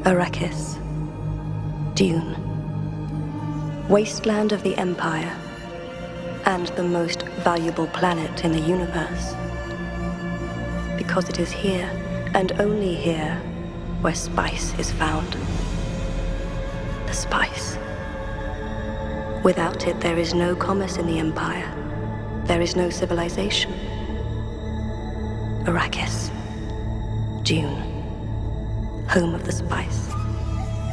Arrakis. DUNE. Wasteland of the Empire. And the most valuable planet in the universe. Because it is here, and only here, where spice is found. The spice. Without it, there is no commerce in the Empire. There is no civilization. Arrakis. DUNE. Home of the spice.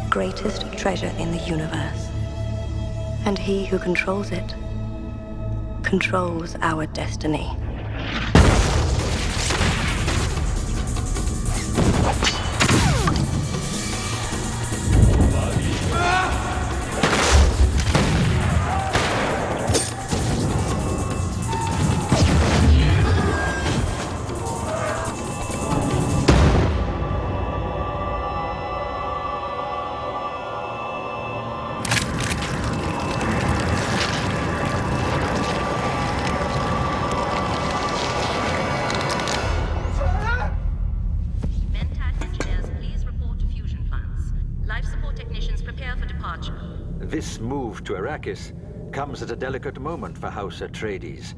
Greatest treasure in the universe. And he who controls it controls our destiny. This move to Arrakis comes at a delicate moment for House Atreides.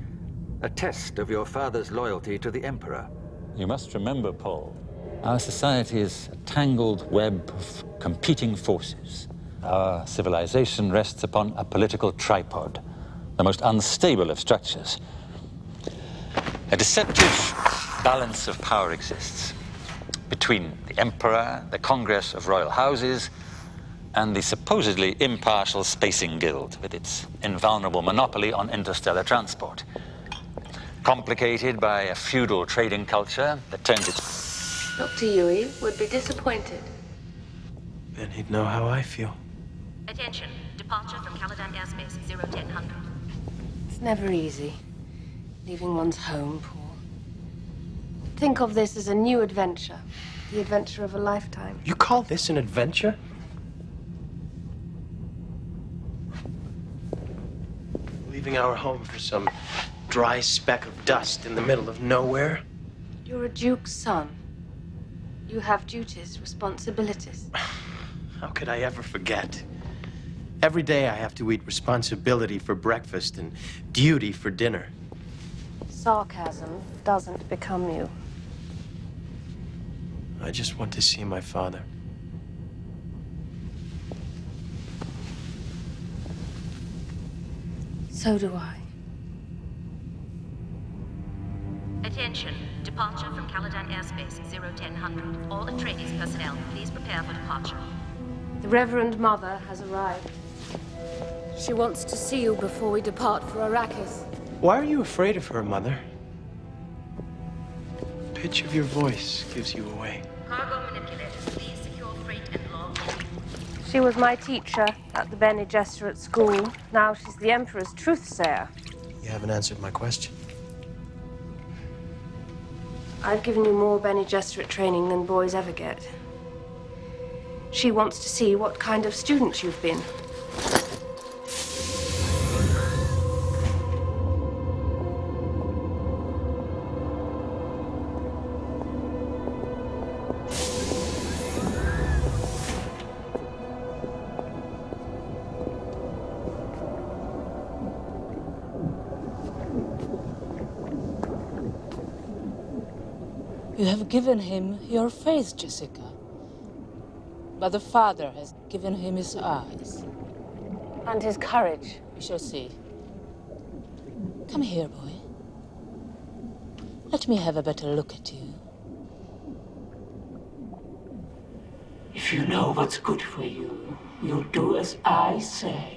A test of your father's loyalty to the Emperor. You must remember, Paul, our society is a tangled web of competing forces. Our civilization rests upon a political tripod, the most unstable of structures. A deceptive balance of power exists between the Emperor, the Congress of Royal Houses, and the supposedly impartial Spacing Guild, with its invulnerable monopoly on interstellar transport. Complicated by a feudal trading culture that turns its... Dr. Yui would be disappointed. Then he'd know how I feel. Attention. Departure from Caladan airspace 01000. It's never easy, leaving one's home, Paul. Think of this as a new adventure. The adventure of a lifetime. You call this an adventure? Leaving our home for some dry speck of dust in the middle of nowhere? You're a duke's son. You have duties, responsibilities. How could I ever forget? Every day I have to eat responsibility for breakfast and duty for dinner. Sarcasm doesn't become you. I just want to see my father. So do I. Attention. Departure from Caladan airspace 01000. All Atreides personnel, please prepare for departure. The Reverend Mother has arrived. She wants to see you before we depart for Arrakis. Why are you afraid of her, Mother? The pitch of your voice gives you away. Cargo manipulators, please secure freight and log. She was my teacher at the Bene Gesserit school. Now she's the Emperor's truthsayer. You haven't answered my question. I've given you more Bene Gesserit training than boys ever get. She wants to see what kind of student you've been. You have given him your face, Jessica. But the father has given him his eyes. And his courage. We shall see. Come here, boy. Let me have a better look at you. If you know what's good for you, you'll do as I say.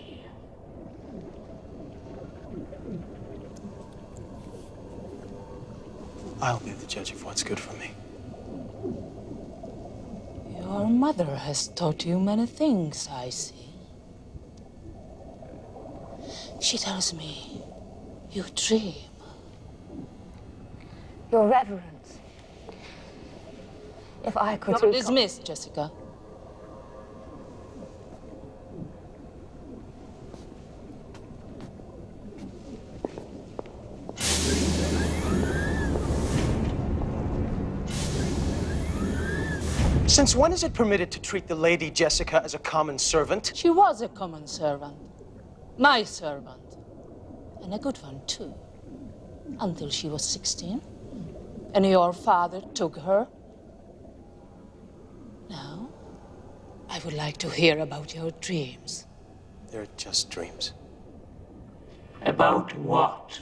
I'll be the judge of what's good for me. Your mother has taught you many things, I see. She tells me you dream. Your Reverence. If I could... You're dismissed, Jessica. Since when is it permitted to treat the Lady Jessica as a common servant? She was a common servant. My servant. And a good one, too. Until she was 16. And your father took her. Now, I would like to hear about your dreams. They're just dreams. About what?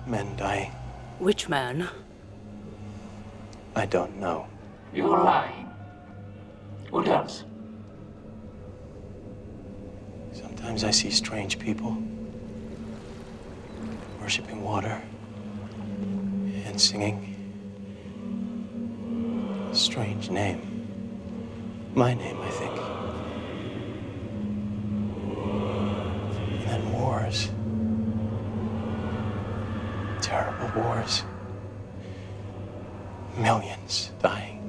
Men dying. Which man? I don't know. You're lying. What else? Sometimes I see strange people worshipping water and singing a strange name. My name, I think. And then wars. Terrible wars. Millions dying.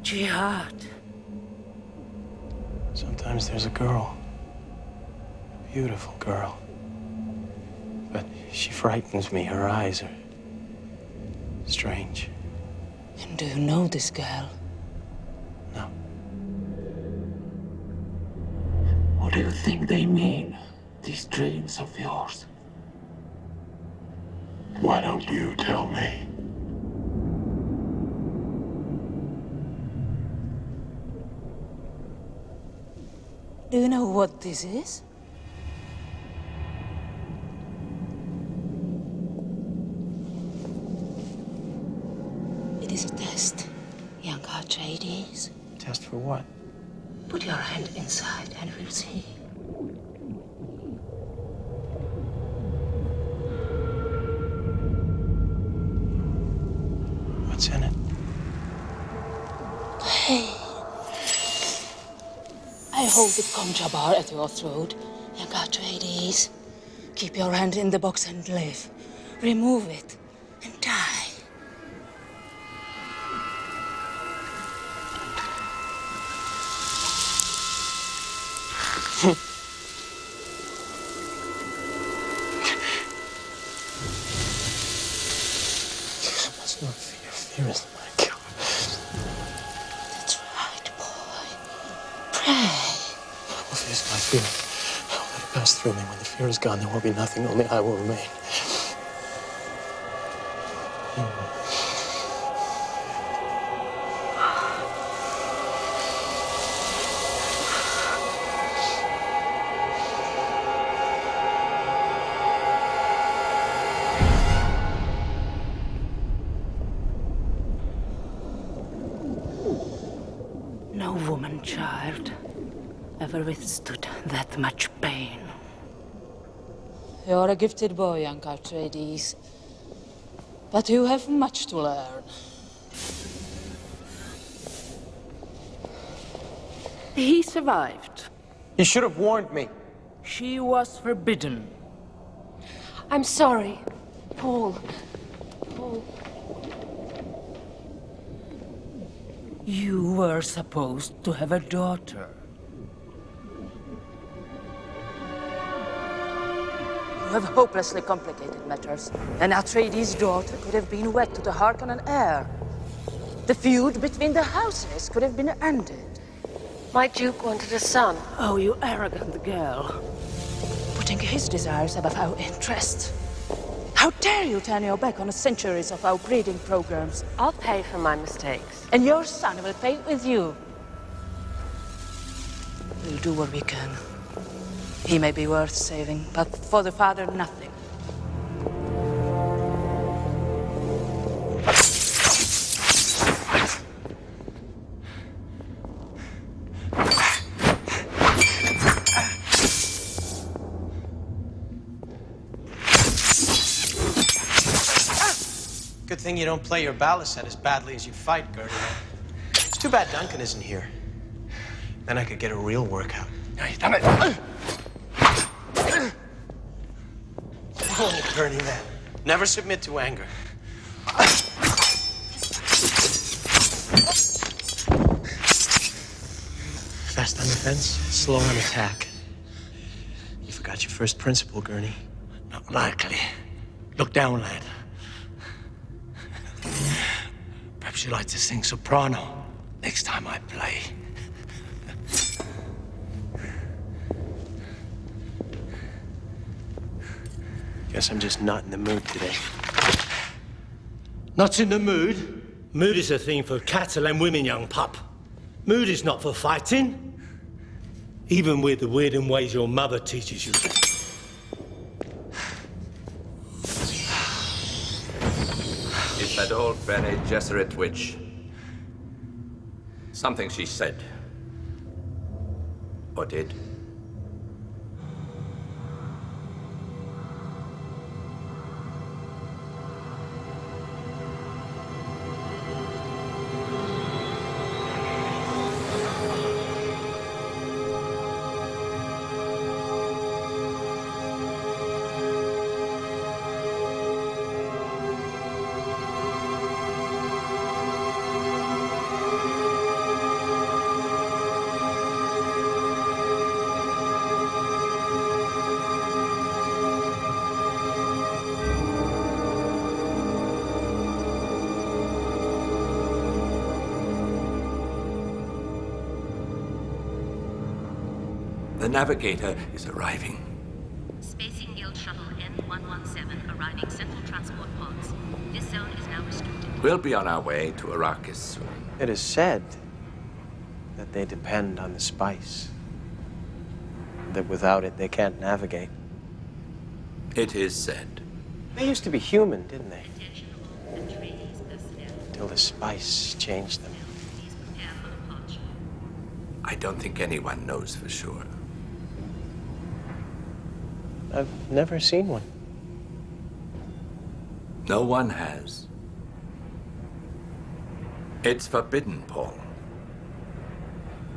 Jihad. Sometimes there's a girl. A beautiful girl. But she frightens me. Her eyes are strange. And do you know this girl? No. What do you think they mean, these dreams of yours? Why don't you tell me? Do you know what this is? It is a test, young Atreides. Test for what? Put your hand inside and we'll see. What's in it? Pain. I hold the concha bar at your throat, young Atreides. Keep your hand in the box and live. Remove it and die. Must not fear. Fear is my killer. That's right, boy. Pray. Will face my fear. I will let it pass through me. When the fear is gone, there will be nothing. Only I will remain. No woman, child, ever withstood that much pain. You're a gifted boy, young Atreides. But you have much to learn. He survived. You should have warned me. She was forbidden. I'm sorry, Paul. Paul. You were supposed to have a daughter. You have hopelessly complicated matters. An Atreides' daughter could have been wed to the Harkonnen heir. The feud between the houses could have been ended. My Duke wanted a son. Oh, you arrogant girl. Putting his desires above our interests. How dare you turn your back on the centuries of our breeding programs? I'll pay for my mistakes. And your son will pay with you. We'll do what we can. He may be worth saving, but for the father, nothing. Good thing you don't play your balisette as badly as you fight, Gertie. It's too bad Duncan isn't here. Then I could get a real workout. Now you've done it. Oh, Gertie, man. Never submit to anger. Fast on defense, slow on attack. You forgot your first principle, Gurney. Not likely. Look down, lad. Perhaps you'd like to sing soprano next time I play. Guess I'm just not in the mood today. Not in the mood? Mood is a thing for cattle and women, young pup. Mood is not for fighting. Even with the weird ways your mother teaches you. It's that old Bene Gesserit witch. Something she said. Or did. The navigator is arriving. Spacing Guild Shuttle N117 arriving Central Transport Pods. This zone is now restricted. We'll be on our way to Arrakis soon. It is said that they depend on the spice. That without it, they can't navigate. It is said. They used to be human, didn't they? Attention all Atreides personnel. Until the spice changed them. Please prepare for departure. I don't think anyone knows for sure. I've never seen one. No one has. It's forbidden, Paul.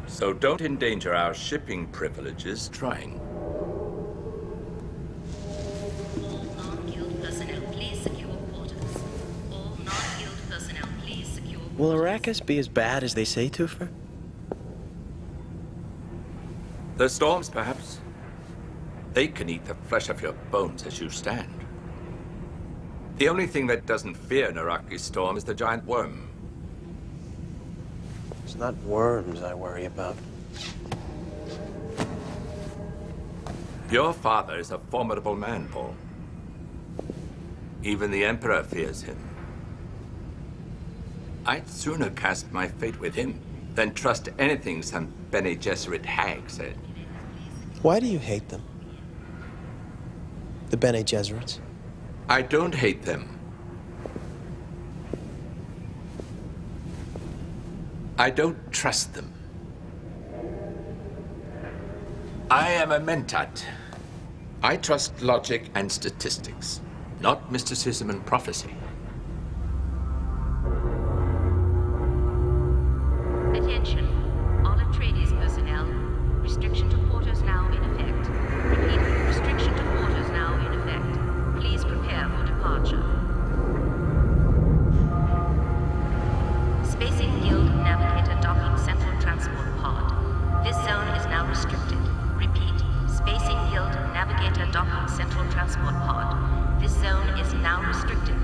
So don't endanger our shipping privileges trying. All non-guild personnel, please secure quarters. All non-guild personnel, please secure quarters. Will Arrakis be as bad as they say, Tufir? The storms, perhaps. They can eat the flesh of your bones as you stand. The only thing that doesn't fear an Arrakis storm is the giant worm. It's not worms I worry about. Your father is a formidable man, Paul. Even the Emperor fears him. I'd sooner cast my fate with him than trust anything some Bene Gesserit hag said. Why do you hate them? The Bene Gesserits? I don't hate them. I don't trust them. I am a mentat. I trust logic and statistics, not mysticism and prophecy. Attention, all Atreides personnel. Restriction to quarters now in effect. Repeat, restriction to quarters now in effect. Please prepare for departure. Spacing Guild Navigator docking Central Transport Pod. This zone is now restricted. Repeat, Spacing Guild Navigator docking Central Transport Pod. This zone is now restricted.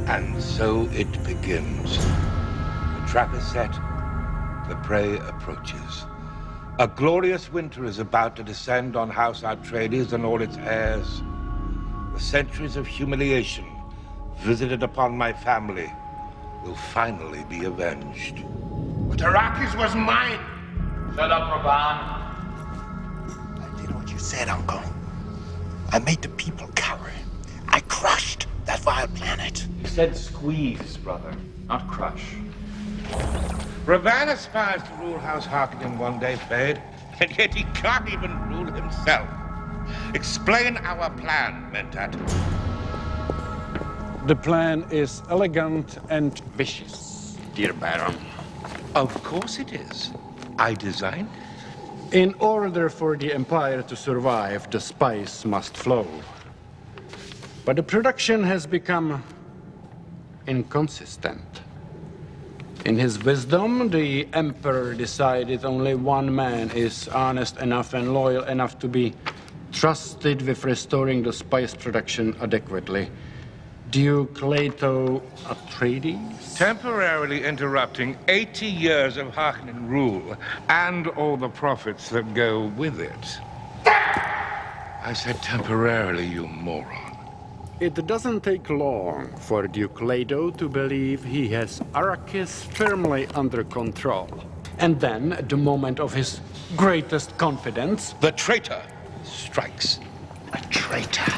And so it begins. The trap is set, the prey approaches. A glorious winter is about to descend on House Atreides and all its heirs. The centuries of humiliation visited upon my family will finally be avenged. But Arrakis was mine! Shut up, Raban. I did what you said, Uncle. I made the people cower. I crushed that vile planet. You said squeeze, brother, not crush. Ravan aspires to rule House Harkonnen one day, Fade, and yet he can't even rule himself. Explain our plan, Mentat. The plan is elegant and vicious, dear Baron. Of course it is. I designed it. In order for the Empire to survive, the spice must flow. But the production has become inconsistent. In his wisdom, the Emperor decided only one man is honest enough and loyal enough to be trusted with restoring the spice production adequately. Duke Leto Atreides? Temporarily interrupting 80 years of Harkonnen rule and all the profits that go with it. I said temporarily, you moron. It doesn't take long for Duke Leto to believe he has Arrakis firmly under control. And then, at the moment of his greatest confidence, the traitor strikes. A traitor?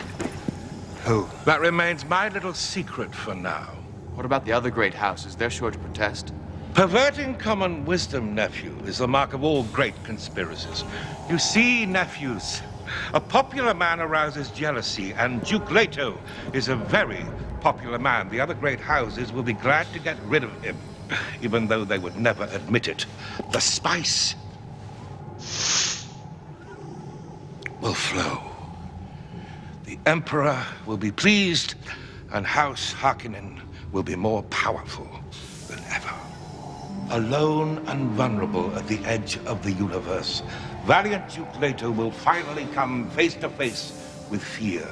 Who? That remains my little secret for now. What about the other great houses? They're sure to protest. Perverting common wisdom, nephew, is the mark of all great conspiracies. You see, nephews, a popular man arouses jealousy, and Duke Leto is a very popular man. The other great houses will be glad to get rid of him, even though they would never admit it. The spice will flow. The Emperor will be pleased, and House Harkonnen will be more powerful than ever. Alone and vulnerable at the edge of the universe, valiant Duke Leto will finally come face to face with fear.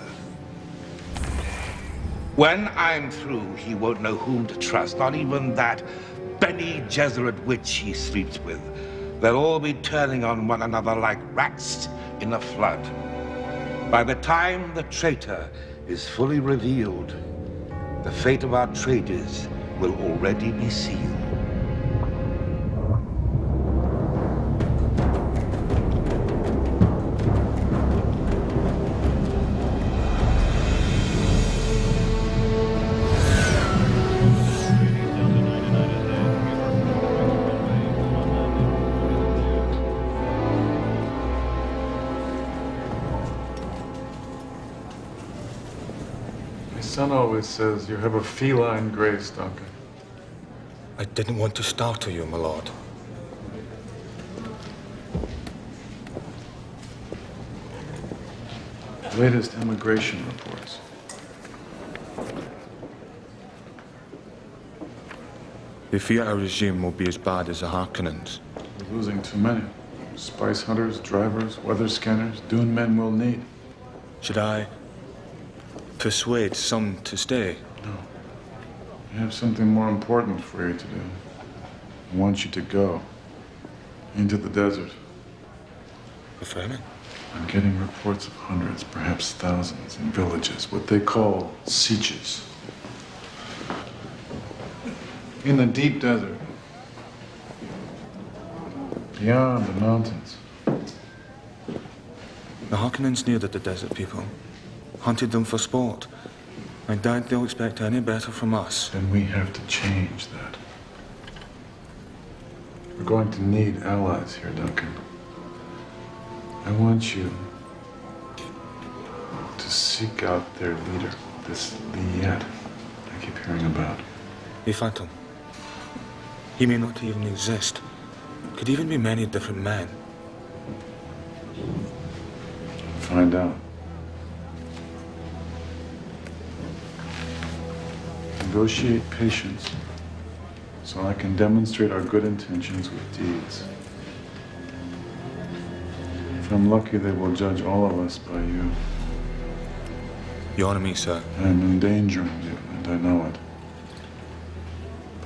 When I'm through, he won't know whom to trust, not even that Bene Gesserit witch he sleeps with. They'll all be turning on one another like rats in a flood. By the time the traitor is fully revealed, the fate of our traders will already be sealed. My son always says you have a feline grace, Duncan. I didn't want to startle you, my lord. Latest immigration reports. They fear our regime will be as bad as the Harkonnens. We're losing too many. Spice hunters, drivers, weather scanners, DUNE men will need. Should I persuade some to stay? No. I have something more important for you to do. I want you to go into the desert. For famine? I'm getting reports of hundreds, perhaps thousands, in villages, what they call sieges. In the deep desert. Beyond the mountains. The Harkonnens knew that the desert people hunted them for sport. I doubt they'll expect any better from us. Then we have to change that. We're going to need allies here, Duncan. I want you to seek out their leader, this Liet I keep hearing about. The Phantom. He may not even exist. Could even be many different men. Find out. Negotiate patience so I can demonstrate our good intentions with deeds. If I'm lucky, they will judge all of us by you. You honor me, sir. I'm endangering you, and I know it.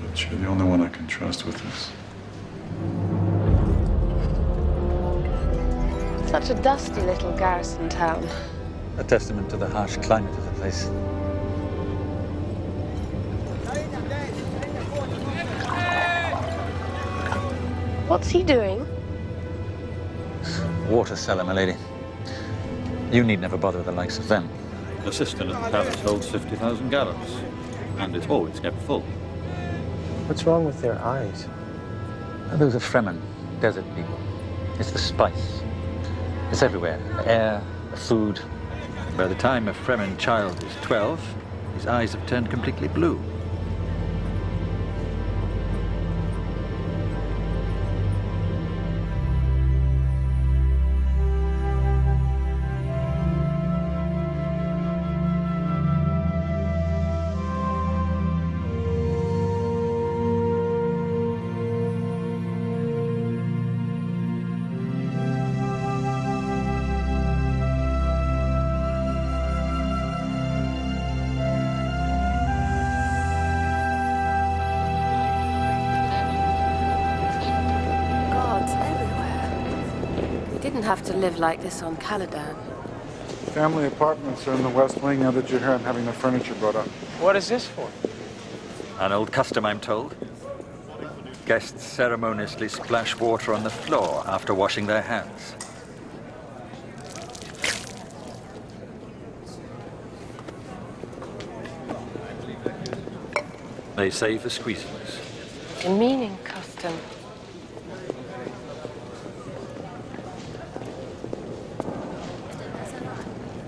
But you're the only one I can trust with this. Such a dusty little garrison town. A testament to the harsh climate of the place. What's he doing? Water cellar, my lady. You need never bother with the likes of them. The cistern at the palace holds 50,000 gallons, and it's always kept full. What's wrong with their eyes? Those are Fremen, desert people. It's the spice. It's everywhere. The air, the food. By the time a Fremen child is 12, his eyes have turned completely blue. Have to live like this on Caladan. Family apartments are in the West Wing now that you're here. I'm having the furniture brought up. What is this for? An old custom, I'm told. Guests ceremoniously splash water on the floor after washing their hands. They say for squeezings. Demeaning custom.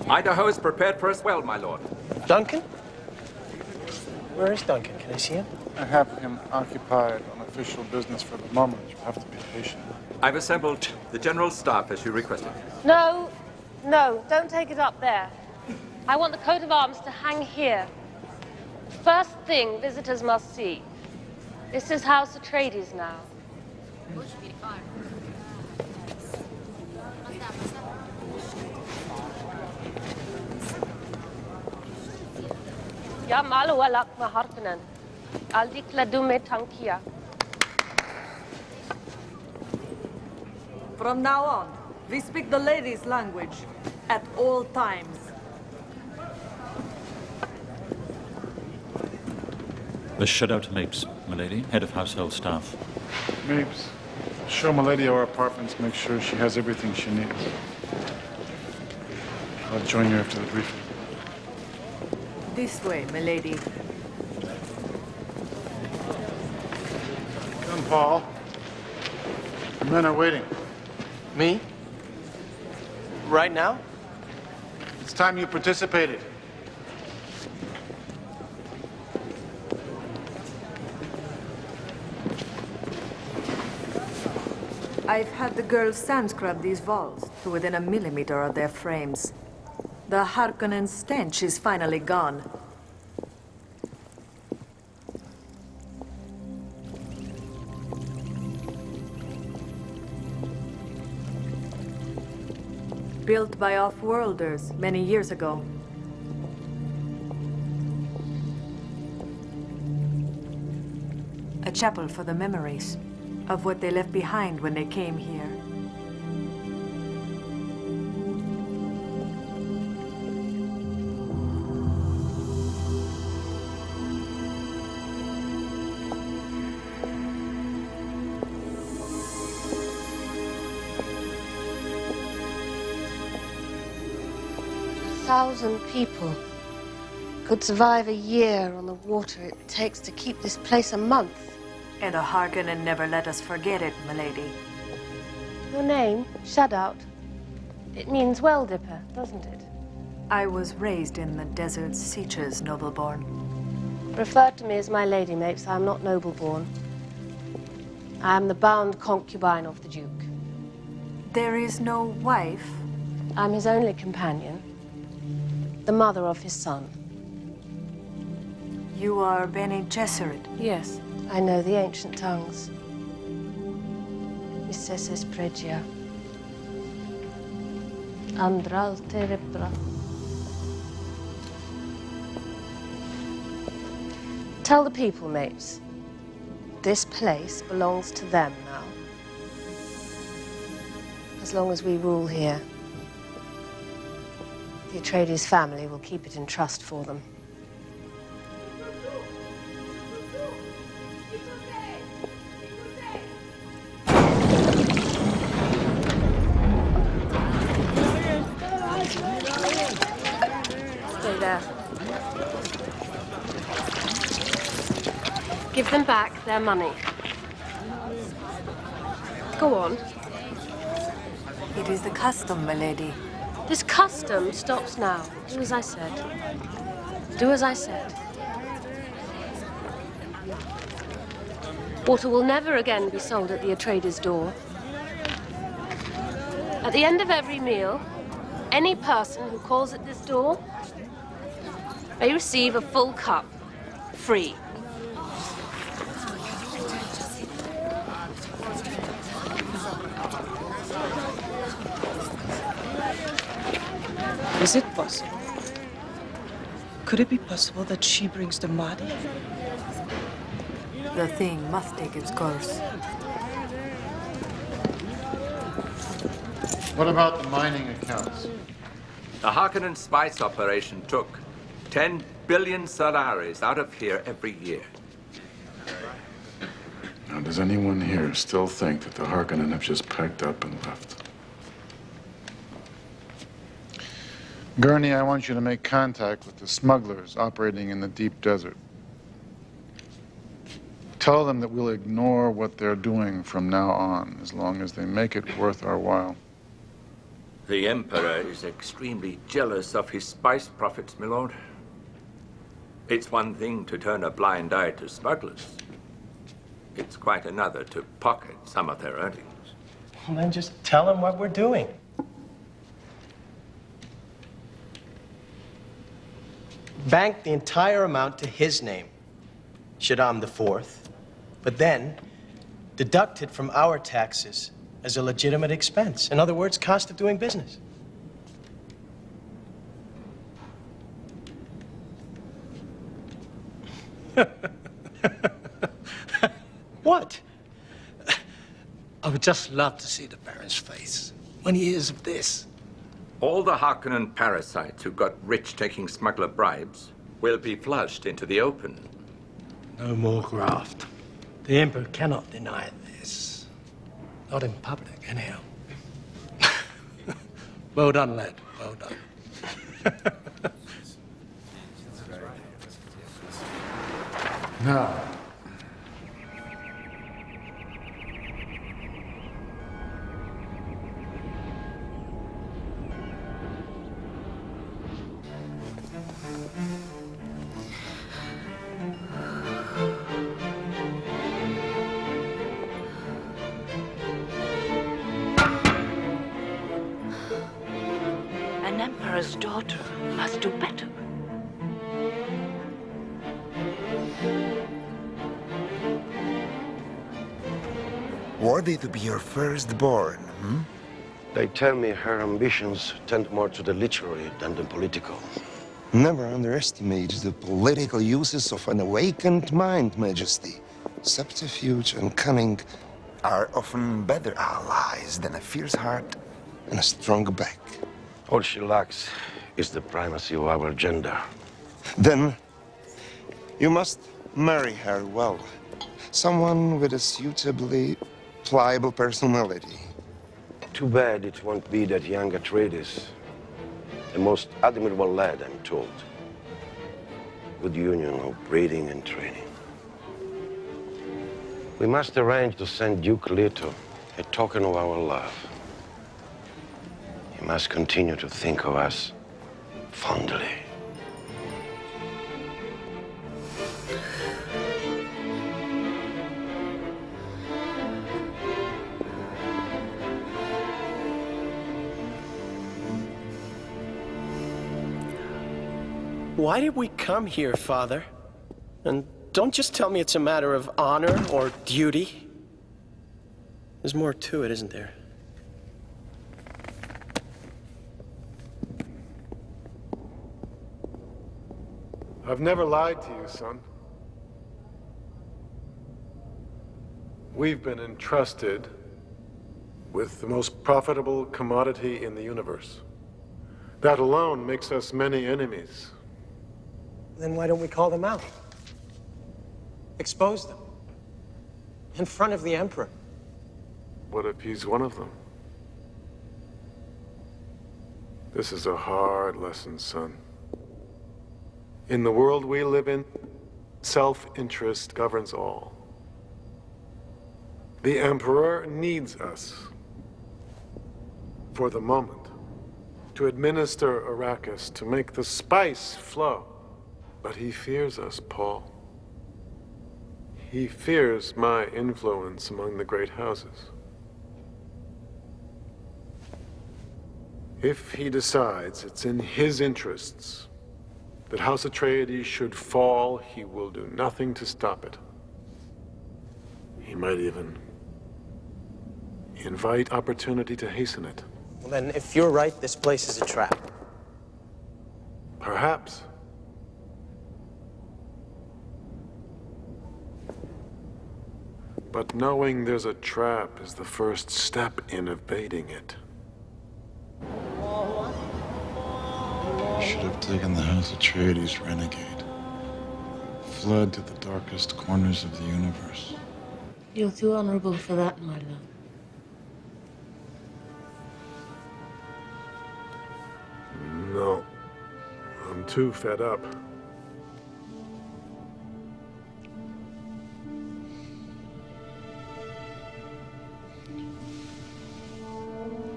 Idaho is prepared for us well, my lord. Duncan? Where is Duncan? Can I see him? I have him occupied on official business for the moment. You have to be patient. I've assembled the general staff as you requested. No, don't take it up there. I want the coat of arms to hang here. First thing visitors must see. This is House Atreides now. Ya malu walak maharkanan. Aldik ladume tankia. From now on, we speak the ladies' language at all times. The shutout Mapes, my lady, head of household staff. Mapes, show Milady our apartments, make sure she has everything she needs. I'll join you after the briefing. This way, milady. Come, Paul. The men are waiting. Me? Right now? It's time you participated. I've had the girls sand scrub these walls to within a millimeter of their frames. The Harkonnen stench is finally gone. Built by off-worlders many years ago. A chapel for the memories of what they left behind when they came here. Thousand people could survive a year on the water it takes to keep this place a month. And a Harkonnen never let us forget it, milady. Your name, Shadout, it means well dipper, doesn't it? I was raised in the desert Seaches, nobleborn. Refer to me as my lady, Mapes. I am not nobleborn. I am the bound concubine of the Duke. There is no wife? I'm his only companion. The mother of his son. You are Bene Gesserit? Yes, I know the ancient tongues. Misses Pregia. Andral Terebra. Tell the people, Mapes. This place belongs to them now. As long as we rule here, the Atreides family will keep it in trust for them. Stay there. Give them back their money. Go on. It is the custom, my lady. This custom stops now. Do as I said. Do as I said. Water will never again be sold at the Atreides' door. At the end of every meal, any person who calls at this door may receive a full cup, free. Is it possible? Could it be possible that she brings the Mahdi? The thing must take its course. What about the mining accounts? The Harkonnen spice operation took 10 billion Solaris out of here every year. Now, does anyone here still think that the Harkonnen have just packed up and left? Gurney, I want you to make contact with the smugglers operating in the deep desert. Tell them that we'll ignore what they're doing from now on, as long as they make it worth our while. The Emperor is extremely jealous of his spice profits, my lord. It's one thing to turn a blind eye to smugglers. It's quite another to pocket some of their earnings. Well, then just tell him what we're doing. Bank the entire amount to his name, Shaddam IV, but then deduct it from our taxes as a legitimate expense. In other words, cost of doing business. What? I would just love to see the Baron's face when he hears of this. All the Harkonnen parasites who got rich taking smuggler bribes will be flushed into the open. No more graft. The Emperor cannot deny this. Not in public, anyhow. Well done, lad. Well done. Now, An emperor's daughter must do better. Worthy to be your firstborn, hmm? They tell me her ambitions tend more to the literary than the political. Never underestimate the political uses of an awakened mind, Majesty. Subterfuge and cunning are often better allies than a fierce heart and a strong back. All she lacks is the primacy of our gender. Then you must marry her well. Someone with a suitably pliable personality. Too bad it won't be that young Atreides. A most admirable lad, I'm told. Good union of breeding and training. We must arrange to send Duke Leto a token of our love. He must continue to think of us fondly. Why did we come here, Father? And don't just tell me it's a matter of honor or duty. There's more to it, isn't there? I've never lied to you, son. We've been entrusted with the most profitable commodity in the universe. That alone makes us many enemies. Then why don't we call them out? Expose them. In front of the Emperor. What if he's one of them? This is a hard lesson, son. In the world we live in, self-interest governs all. The Emperor needs us, for the moment, to administer Arrakis, to make the spice flow. But he fears us, Paul. He fears my influence among the great houses. If he decides it's in his interests that House Atreides should fall, he will do nothing to stop it. He might even invite opportunity to hasten it. Well, then, if you're right, this place is a trap. Perhaps. But knowing there's a trap is the first step in evading it. Should have taken the House Atreides renegade. Fled to the darkest corners of the universe. You're too honorable for that, my love. No. I'm too fed up.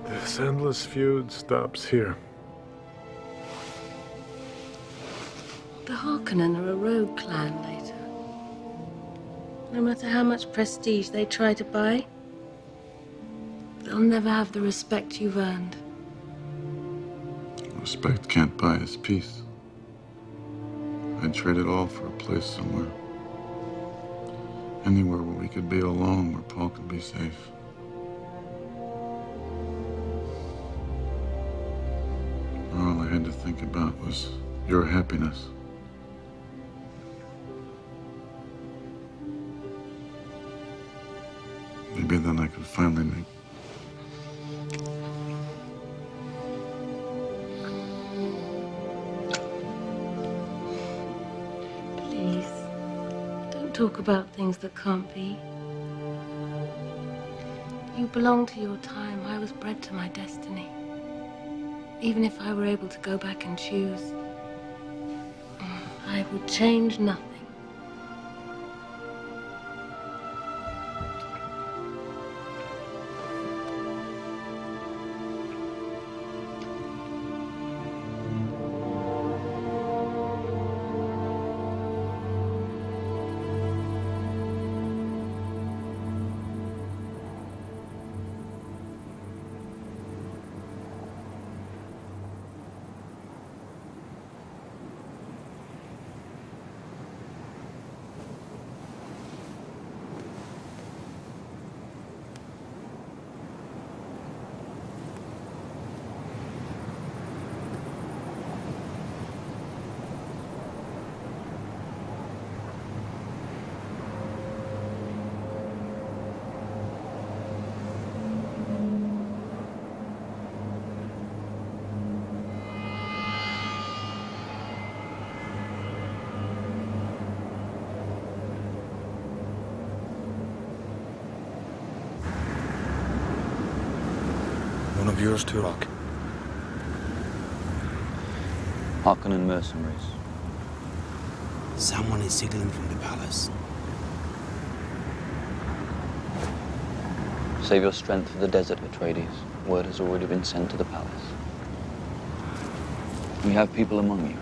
This endless feud stops here. The Harkonnen are a rogue clan later. No matter how much prestige they try to buy, they'll never have the respect you've earned. Respect can't buy his peace. I'd trade it all for a place somewhere. Anywhere where we could be alone, where Paul could be safe. All I had to think about was your happiness. Maybe then I could finally make... Please, don't talk about things that can't be. You belong to your time. I was bred to my destiny. Even if I were able to go back and choose, I would change nothing. One of yours, Turok. Harkonnen mercenaries. Someone is signaling from the palace. Save your strength for the desert, Atreides. Word has already been sent to the palace. We have people among you.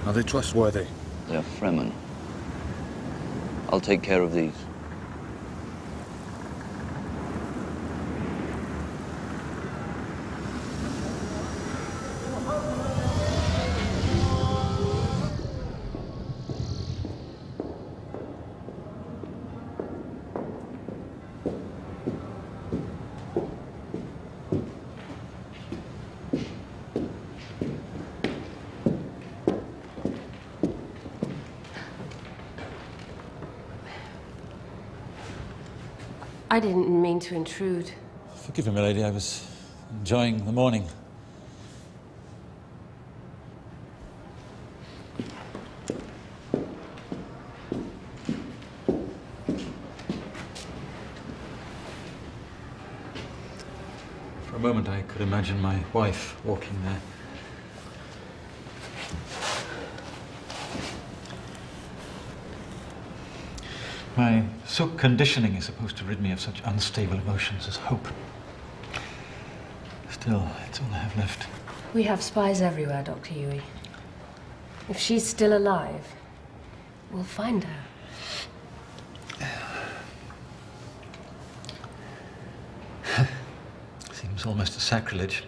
Are they trustworthy? They are Fremen. I'll take care of these. I didn't mean to intrude. Forgive me, milady, I was enjoying the morning. For a moment, I could imagine my wife walking there. My silk conditioning is supposed to rid me of such unstable emotions as hope. Still, it's all I have left. We have spies everywhere, Dr. Yui. If she's still alive, we'll find her. Seems almost a sacrilege.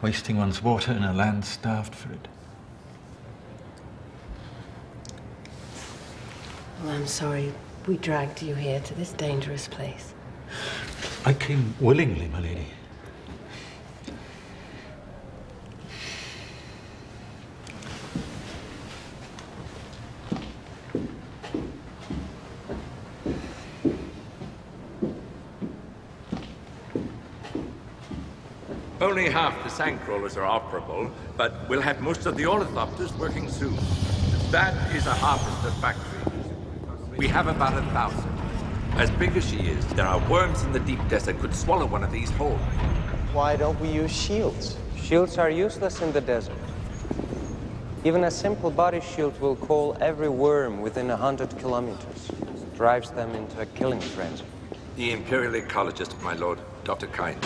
Wasting one's water in a land starved for it. Well, I'm sorry we dragged you here to this dangerous place. I came willingly, my lady. Only half the sandcrawlers are operable, but we'll have most of the ornithopters working soon. That is a harvester factory. We have about 1,000. As big as she is, there are worms in the deep desert could swallow one of these whole. Why don't we use shields? Shields are useless in the desert. Even a simple body shield will coal every worm within 100 kilometers. Drives them into a killing frenzy. The imperial ecologist, my lord, Dr. Kind.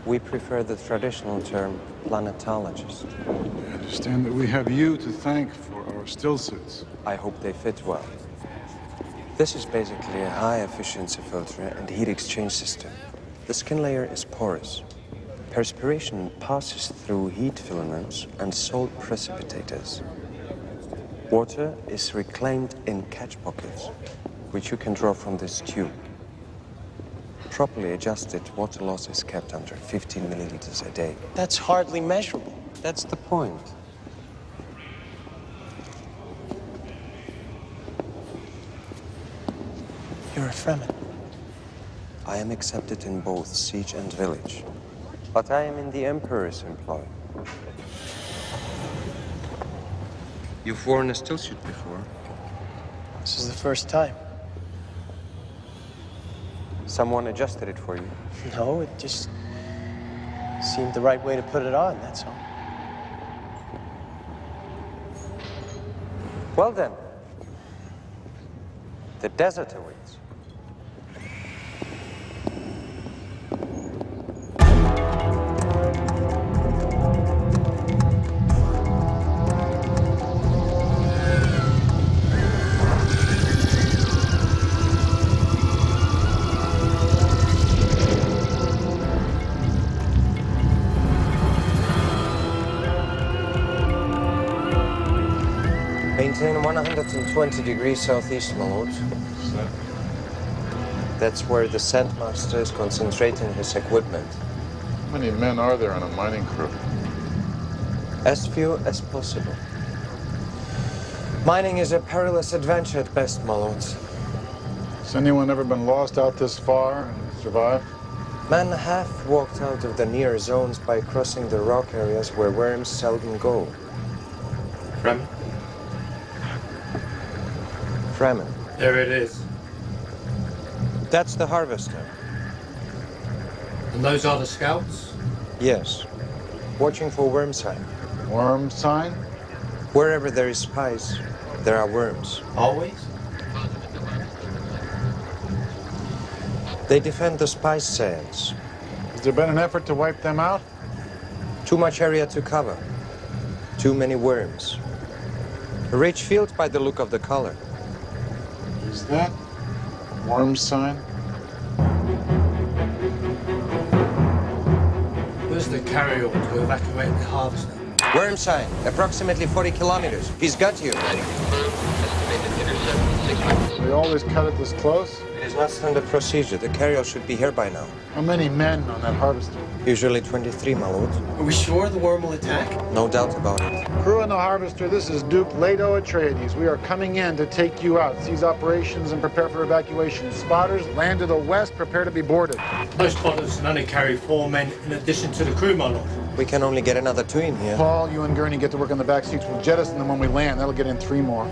We prefer the traditional term, planetologist. I understand that we have you to thank for our still suits. I hope they fit well. This is basically a high-efficiency filter and heat exchange system. The skin layer is porous. Perspiration passes through heat filaments and salt precipitators. Water is reclaimed in catch pockets, which you can draw from this tube. Properly adjusted, water loss is kept under 15 milliliters a day. That's hardly measurable. That's the point. You're a Fremen. I am accepted in both siege and village, but I am in the Emperor's employ. You've worn a still suit before. This is the first time. Someone adjusted it for you? No, it just seemed the right way to put it on, that's all. Well then, the desert awaits. Maintain 120 degrees southeast, my lord. That's where the Sandmaster is concentrating his equipment. How many men are there on a mining crew? As few as possible. Mining is a perilous adventure at best, my lord. Has anyone ever been lost out this far and survived? Men have walked out of the near zones by crossing the rock areas where worms seldom go. Fremen? Fremen. There it is. That's the harvester. And those are the scouts? Yes. Watching for worm sign. Worm sign? Wherever there is spice, there are worms. Always? They defend the spice sands. Has there been an effort to wipe them out? Too much area to cover. Too many worms. A rich field by the look of the color. Is that worm sign? Where's the carryall to evacuate the harvester? Wormside, approximately 40 kilometers. He's got you. They always cut it this close? It is not standard procedure. The carrier should be here by now. How many men on that harvester? Usually 23, my lord. Are we sure the worm will attack? No doubt about it. Crew on the harvester, this is Duke Leto Atreides. We are coming in to take you out. Seize operations and prepare for evacuation. Spotters, land to the west, prepare to be boarded. Those spotters can only carry 4 men in addition to the crew, my lord. We can only get another 2 in here. Paul, you and Gurney get to work on the back seats. We'll jettison them when we land. That'll get in 3 more.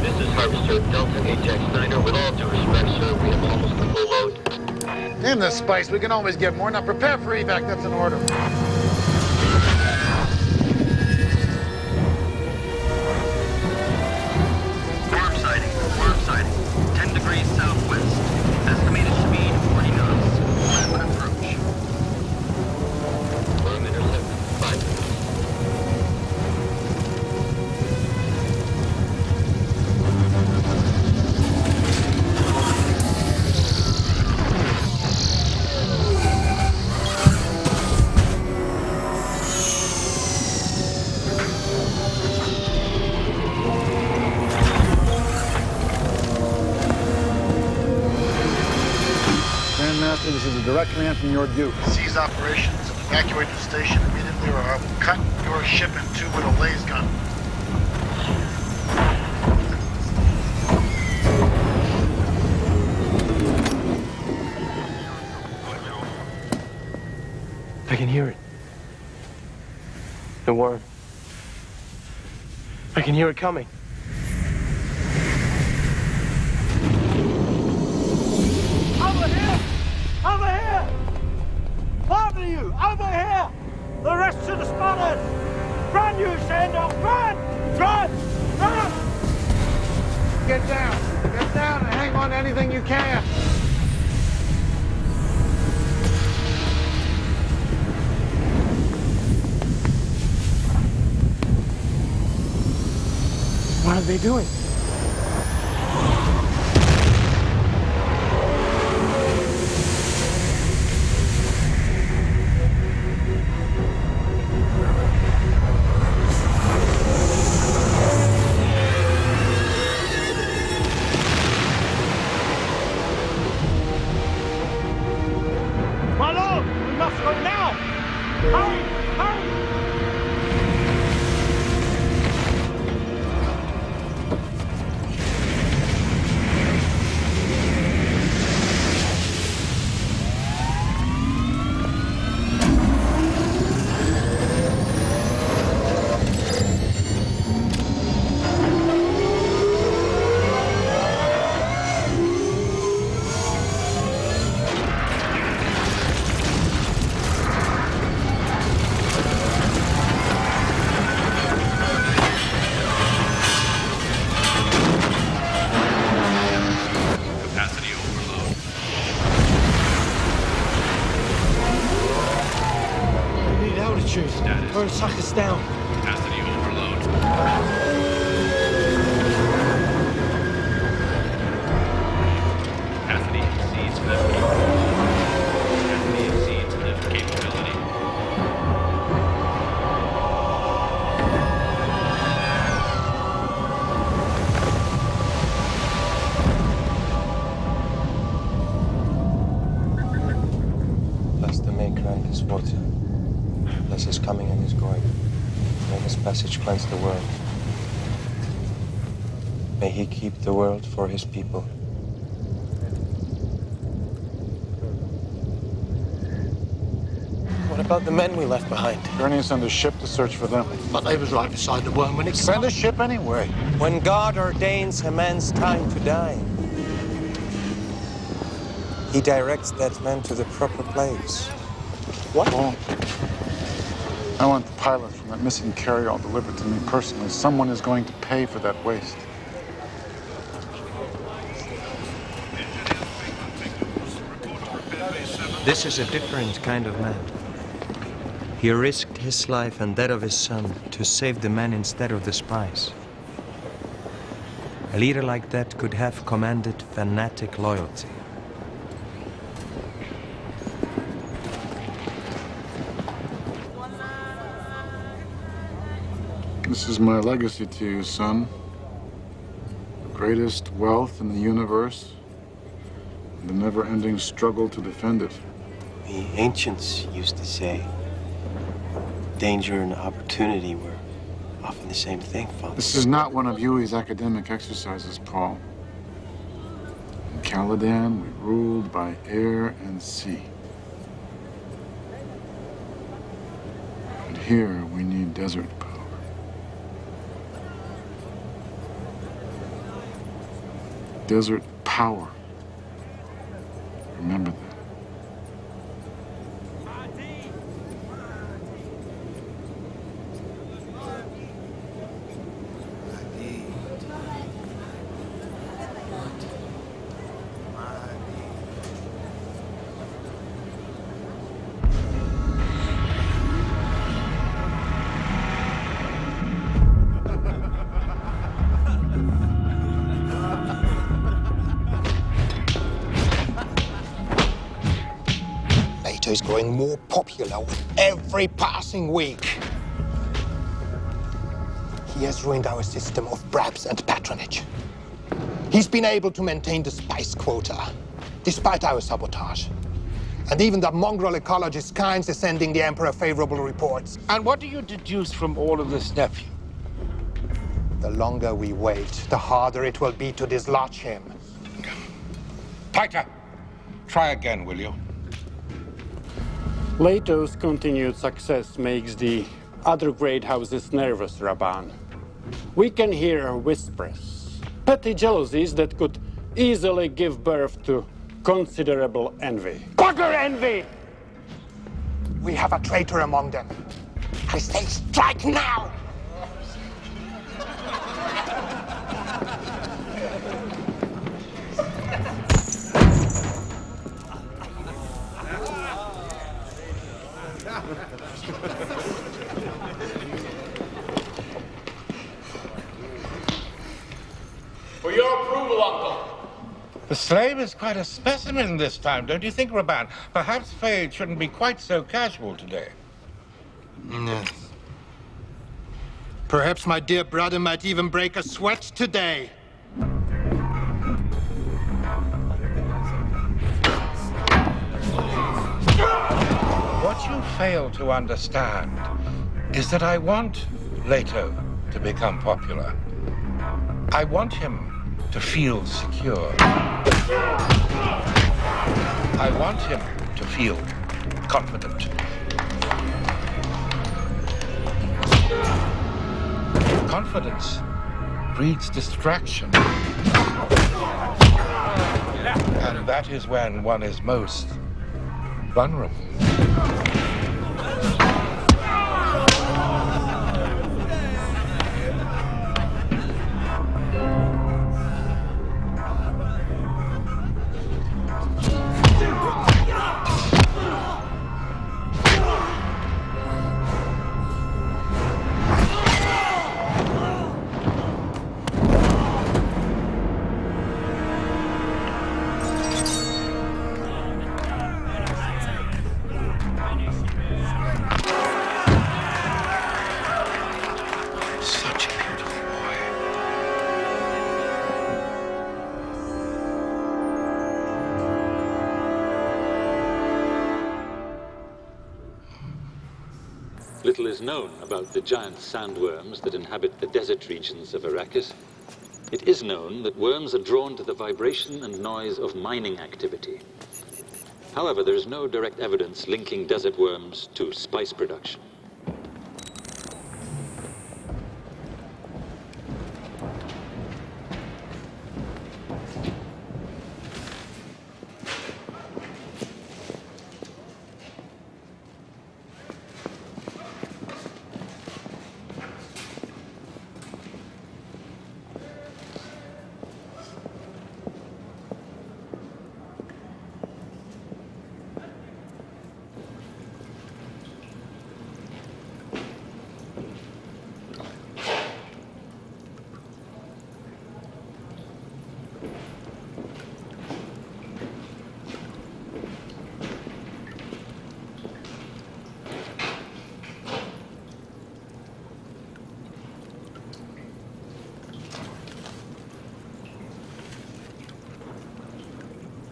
This is Harvester Delta Ajax Niner. With all due respect, sir, we have almost the full load. In the spice, we can always get more. Now prepare for evac, that's an order. Worm sighting. 10 degrees southwest. Estimated speed 40 knots. Rapid approach. Worm intercepted. 5 minutes. Grandmaster, this is a direct command from your Duke. Seize operations and evacuate the station immediately, or I will cut your ship in 2 with a laser gun. I can hear it. The worm. I can hear it coming. Over here! Over here! After you! Over here! The rest of the spotters! Run, you Sandok! Run! Run! Run! Get down! Get down and hang on to anything you can! What are they doing? My lord! We must go now! Hurry! Hurry! Capacity overload. We need altitude. Status. Burn suck us down. Capacity overload. Capacity exceeds lift capability. Capacity exceeds lift capability. Bless the Maker and his water. Bless his coming and his going. May his passage cleanse the world. May he keep the world for his people. What about the men we left behind? Gurney sent a ship to search for them. But they was right beside the worm when it Send a ship anyway. When God ordains a man's time to die, he directs that man to the proper place. What? Paul, I want the pilot from that missing carry-all delivered to me personally. Someone is going to pay for that waste. This is a different kind of man. He risked his life and that of his son to save the men instead of the spies. A leader like that could have commanded fanatic loyalty. This is my legacy to you, son. The greatest wealth in the universe, and the never-ending struggle to defend it. The ancients used to say, danger and opportunity were often the same thing, Father. This is not one of Yui's academic exercises, Paul. In Caladan, we ruled by air and sea. But here, we need desert power. Desert power. Remember that. Is growing more popular with every passing week. He has ruined our system of bribes and patronage. He's been able to maintain the spice quota, despite our sabotage. And even the mongrel ecologist Kynes is sending the Emperor favorable reports. And what do you deduce from all of this, nephew? The longer we wait, the harder it will be to dislodge him. Tighter. Try again, will you? Leto's continued success makes the other great houses nervous, Raban. We can hear whispers, petty jealousies that could easily give birth to considerable envy. Bugger envy! We have a traitor among them. I say strike now! For your approval, Uncle. The slave is quite a specimen this time, don't you think, Raban? Perhaps Fade shouldn't be quite so casual today. Yes. Perhaps my dear brother might even break a sweat today. What you fail to understand is that I want Leto to become popular. I want him to feel secure. I want him to feel confident. Confidence breeds distraction. And that is when one is most vulnerable. Little is known about the giant sandworms that inhabit the desert regions of Arrakis. It is known that worms are drawn to the vibration and noise of mining activity. However, there is no direct evidence linking desert worms to spice production.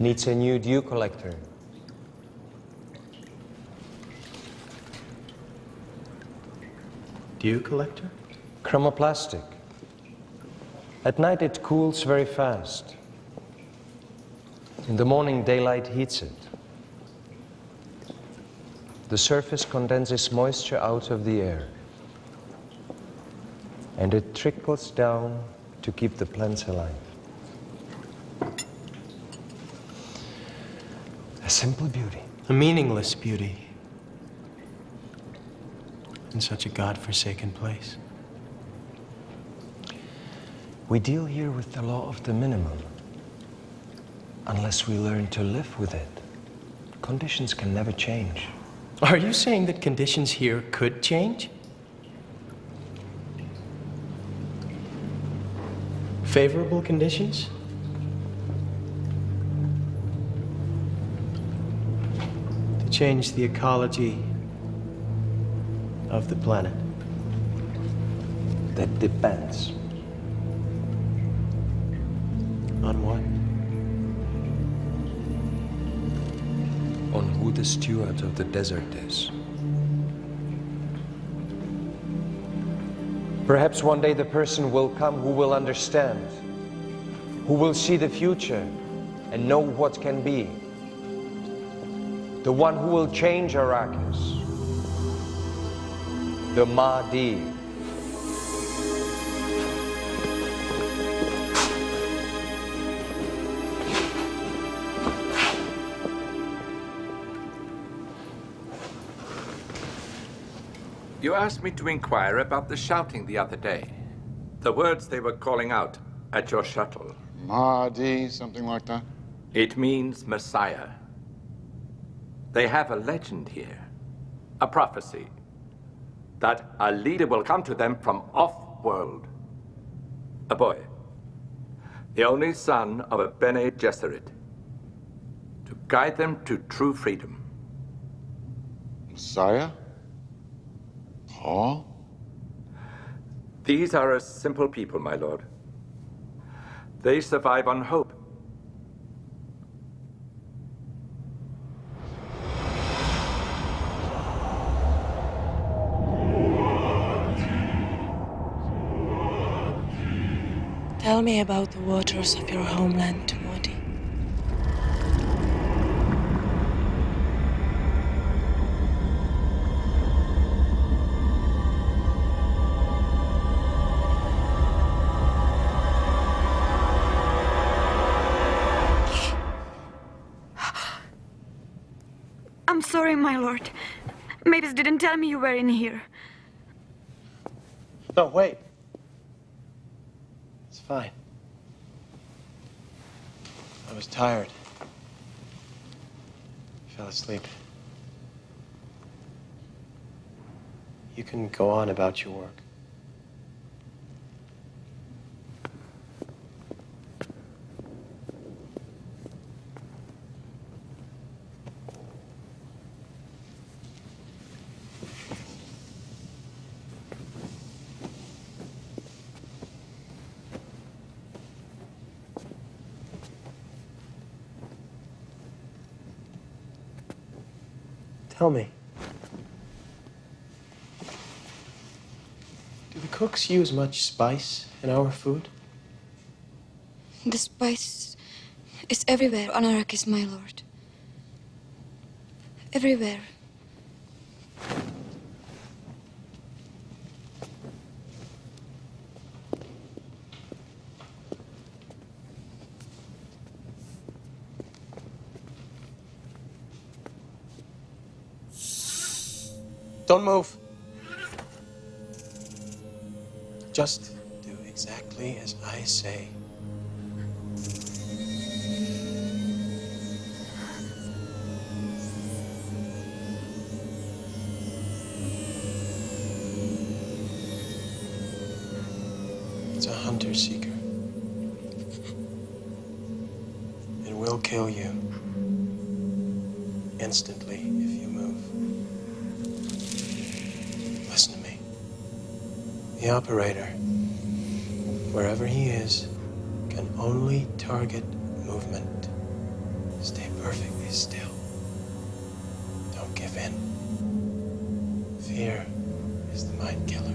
Needs a new dew collector. Dew collector? Chromoplastic. At night it cools very fast. In the morning, daylight heats it. The surface condenses moisture out of the air. And it trickles down to keep the plants alive. A simple beauty. A meaningless beauty. In such a God-forsaken place. We deal here with the law of the minimum. Unless we learn to live with it, conditions can never change. Are you saying that conditions here could change? Favorable conditions? To change the ecology of the planet? That depends. On what? On who the steward of the desert is. Perhaps one day the person will come who will understand, who will see the future and know what can be. The one who will change Arrakis. The Mahdi. You asked me to inquire about the shouting the other day. The words they were calling out at your shuttle. Mahdi, something like that? It means Messiah. They have a legend here, a prophecy, that a leader will come to them from off-world. A boy, the only son of a Bene Gesserit, to guide them to true freedom. Messiah? Paul? These are a simple people, my lord. They survive on hope. Tell me about the waters of your homeland, Modi. I'm sorry, my lord. Mavis didn't tell me you were in here. No, wait. It's fine. I was tired. Fell asleep. You can go on about your work. Tell me, do the cooks use much spice in our food? The spice is everywhere on Arrakis, my lord. Everywhere. Don't move. Just do exactly as I say. It's a hunter-seeker. It will kill you instantly if you move. Listen to me. The operator, wherever he is, can only target movement. Stay perfectly still. Don't give in. Fear is the mind killer.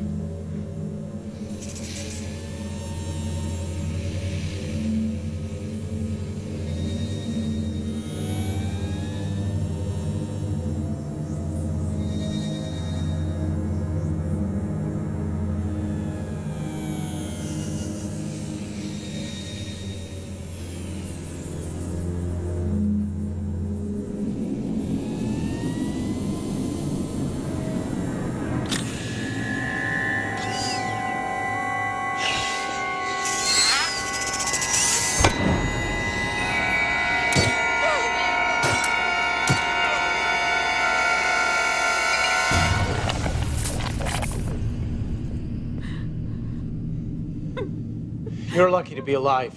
You're lucky to be alive.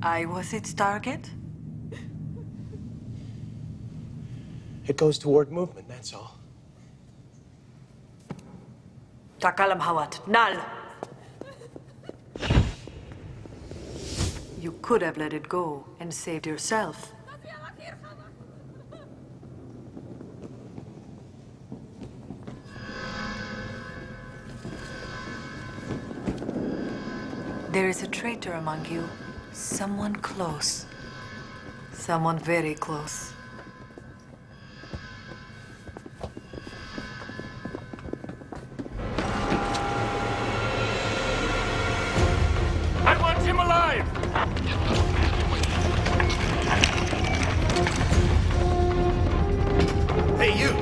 I was its target? It goes toward movement, that's all. Takalam Hawat. Nal! You could have let it go and saved yourself. There is a traitor among you. Someone close. Someone very close. I want him alive! Hey, you!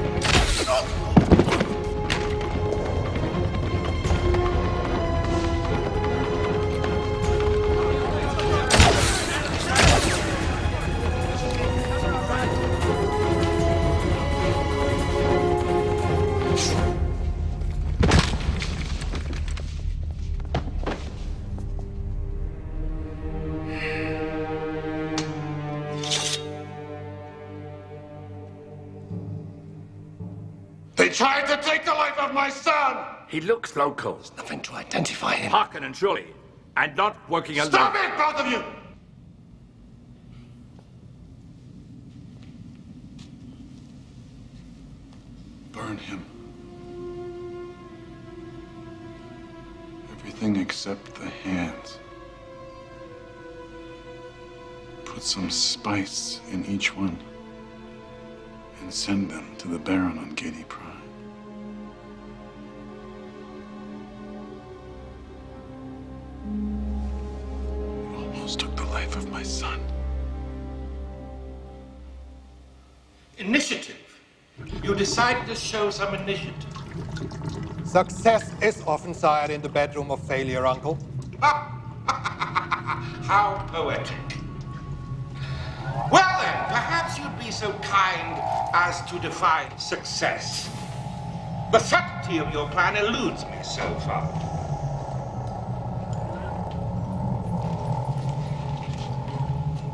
They tried to take the life of my son! He looks local. There's nothing to identify him. Harkonnen, surely. And not working alone. Stop it, both of you! Burn him. Everything except the hands. Put some spice in each one and send them to the Baron on Katie Prime. You almost took the life of my son. Initiative. You decided to show some initiative. Success is often sired in the bedroom of failure, Uncle. How poetic. Well then, perhaps you'd be so kind as to define success. The subtlety of your plan eludes me so far.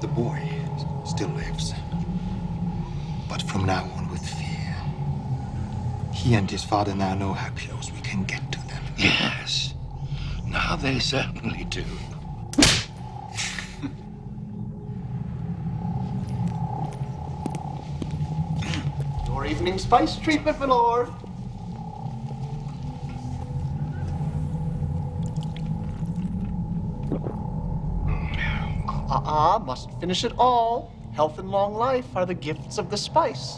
The boy still lives. But from now on with fear. He and his father now know how close we can get to them. Yes. Now they certainly do. Your evening spice treatment, my lord. Must finish it all. Health and long life are the gifts of the spice.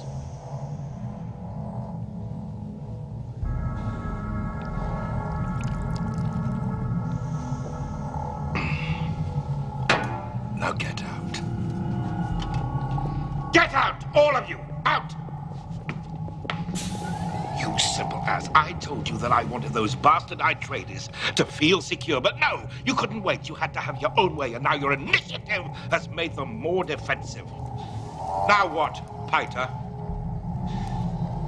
Now get out. Get out, all of you! Out! You simple ass. I told you that I wanted those bastard-eyed traders to feel secure, but no! You couldn't wait. You had to have your own way, and now your initiative has made them more defensive. Now what, Piter?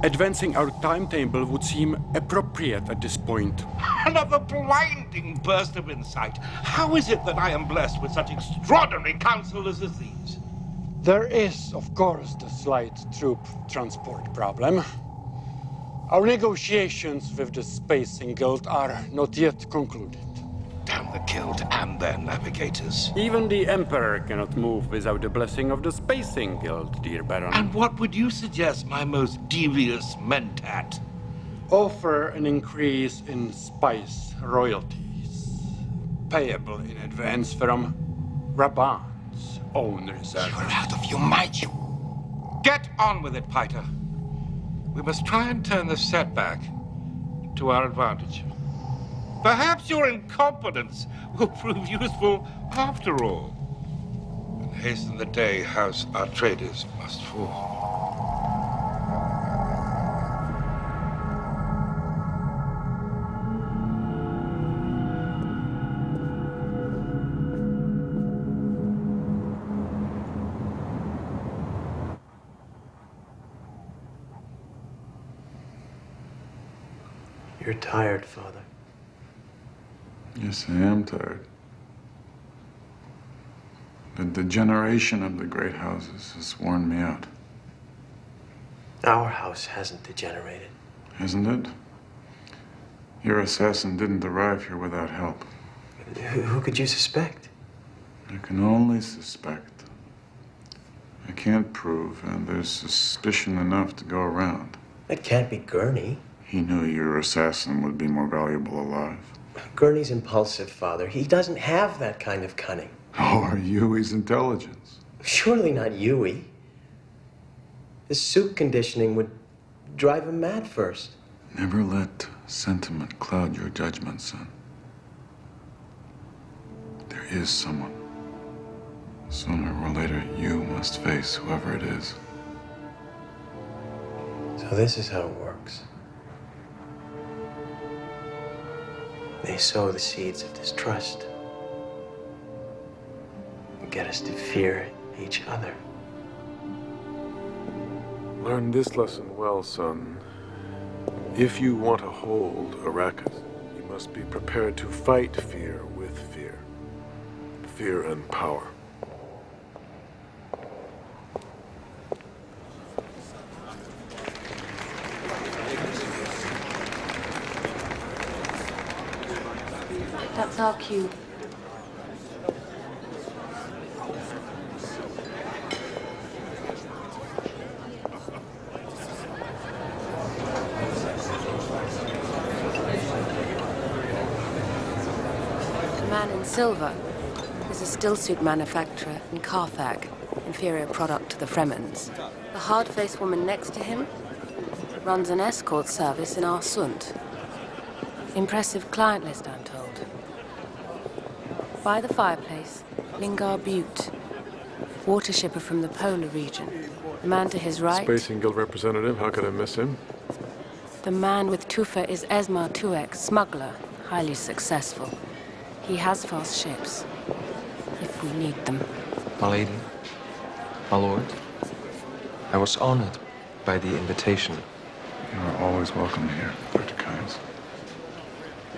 Advancing our timetable would seem appropriate at this point. Another blinding burst of insight. How is it that I am blessed with such extraordinary counselors as these? There is, of course, the slight troop transport problem. Our negotiations with the Spacing Guild are not yet concluded. Damn the kill. Guild and their navigators. Even the Emperor cannot move without the blessing of the Spacing Guild, dear Baron. And what would you suggest, my most devious mentat? Offer an increase in spice royalties, payable in advance from Raban's own reserve. You're out of your mind, you... Get on with it, Piter. We must try and turn this setback to our advantage. Perhaps your incompetence will prove useful after all. And hasten the day House Atreides must fall. You're tired, Father. Yes, I am tired. The degeneration of the great houses has worn me out. Our house hasn't degenerated. Hasn't it? Your assassin didn't arrive here without help. Who could you suspect? I can only suspect. I can't prove, and there's suspicion enough to go around. It can't be Gurney. He knew your assassin would be more valuable alive. Gurney's impulsive, Father. He doesn't have that kind of cunning. Or Yui's intelligence. Surely not Yui. This suit conditioning would drive him mad first. Never let sentiment cloud your judgment, son. There is someone. Sooner or later, you must face whoever it is. So this is how it works. They sow the seeds of distrust and get us to fear each other. Learn this lesson well, son. If you want to hold Arrakis, you must be prepared to fight fear with fear. Fear and power. That's our cue. The man in silver is a stillsuit manufacturer in Carthag, inferior product to the Fremens. The hard-faced woman next to him runs an escort service in Arsund. Impressive client list, I'm told. By the fireplace, Lingar Butte, water shipper from the polar region. The man to his right... Spacing Guild representative, how could I miss him? The man with Tufa is Esmar Tuek, smuggler, highly successful. He has fast ships, if we need them. My lady, my lord, I was honored by the invitation. You are always welcome here, Dr. Kynes.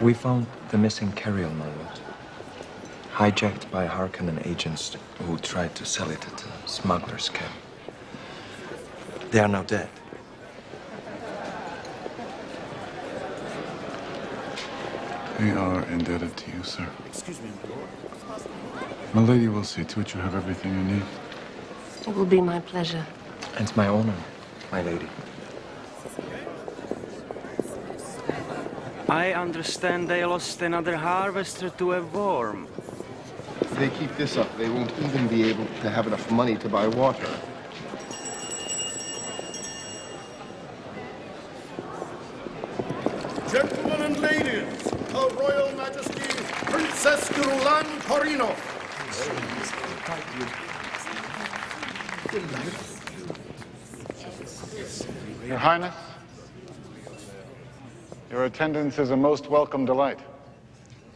We found the missing carrier, my lord. Hijacked by Harkonnen agents who tried to sell it at a smuggler's camp. They are now dead. We are indebted to you, sir. Excuse me, my lord. My lady will see to it you have everything you need. It will be my pleasure. And my honor, my lady. I understand they lost another harvester to a worm. If they keep this up, they won't even be able to have enough money to buy water. Gentlemen and ladies, Her Royal Majesty, Princess Gurulan Korinov. Your Highness, your attendance is a most welcome delight.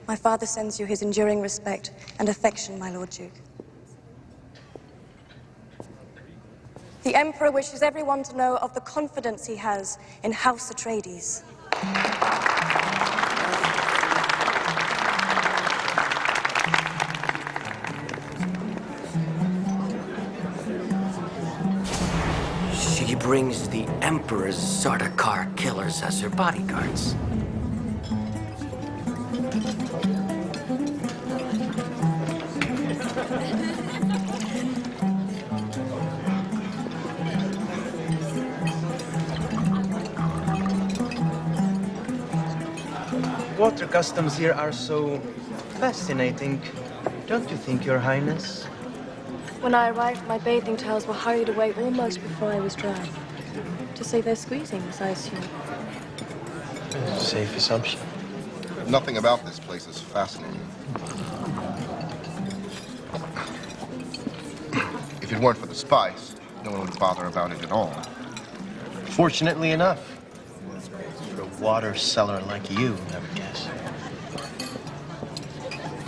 My father sends you his enduring respect and affection, my Lord Duke. The Emperor wishes everyone to know of the confidence he has in House Atreides. She brings the Emperor's Sardaukar killers as her bodyguards. Water customs here are so fascinating, don't you think, Your Highness? When I arrived, my bathing towels were hurried away almost before I was dry. To save their squeezings, I assume. Safe assumption. Nothing about this place is fascinating. If it weren't for the spice, no one would bother about it at all. Fortunately enough, for a water seller like you, I would guess.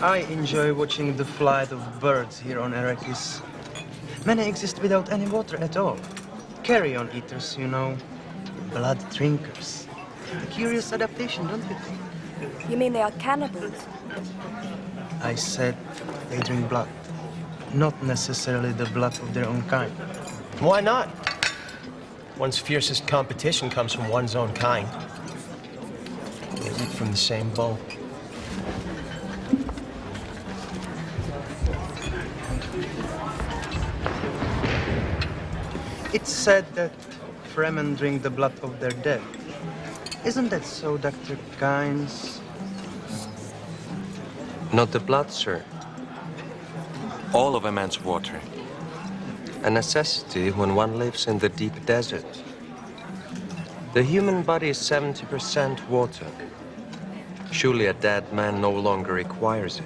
I enjoy watching the flight of birds here on Arrakis. Many exist without any water at all. Carrion eaters, you know. Blood drinkers. A curious adaptation, don't you think? You mean they are cannibals? I said they drink blood. Not necessarily the blood of their own kind. Why not? One's fiercest competition comes from one's own kind. Or is it from the same bowl? It's said that Fremen drink the blood of their dead. Isn't that so, Dr. Kynes? Not the blood, sir. All of a man's water. A necessity when one lives in the deep desert. The human body is 70% water. Surely a dead man no longer requires it.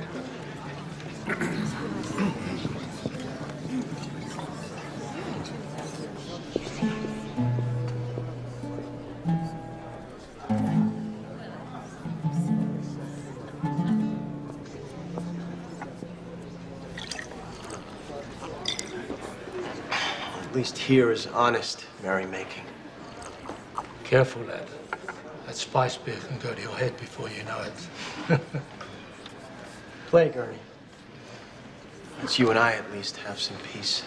At least here is honest merrymaking. Careful, lad. That spice beer can go to your head before you know it. Play, Gurney. Let's you and I at least have some peace.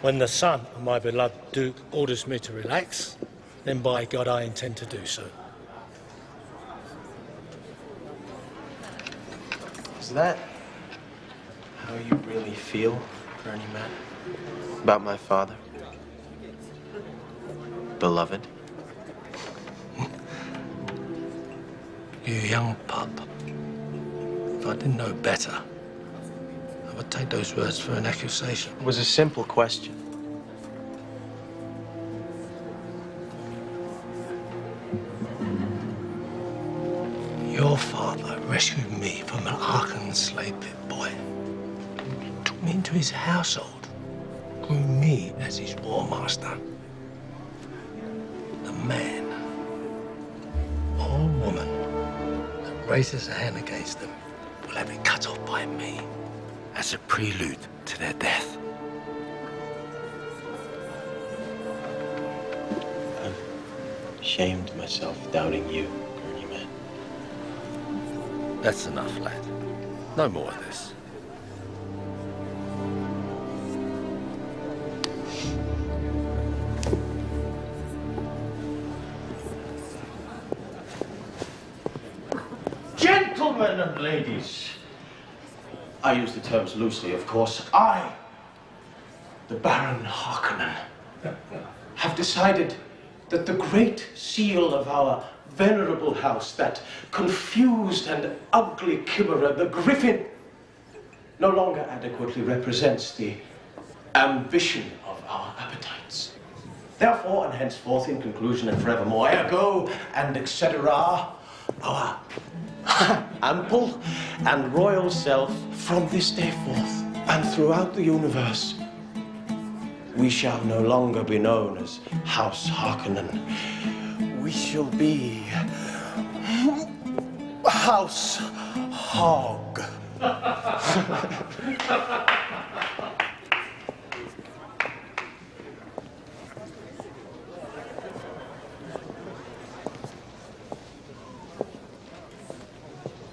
When the son of my beloved Duke orders me to relax, then by God I intend to do so. Is that how you really feel, Gurney man? About my father? Beloved? You young pup. If I didn't know better, I would take those words for an accusation. It was a simple question. Your father rescued me from an Arkan slave pit boy. Took me into his household, grew me as his war master. The man or woman that raises a hand against them will have it cut off by me as a prelude to their death. I've shamed myself doubting you, Gurney man. That's enough, lad. No more of this. Gentlemen and ladies, I use the terms loosely, of course. I, the Baron Harkonnen, have decided that the great seal of our venerable house, that confused and ugly chimera, the griffin, no longer adequately represents the ambition of our appetites. Therefore, and henceforth, in conclusion and forevermore, ergo and etc., our ample and royal self from this day forth and throughout the universe, we shall no longer be known as House Harkonnen. We shall be House Hog.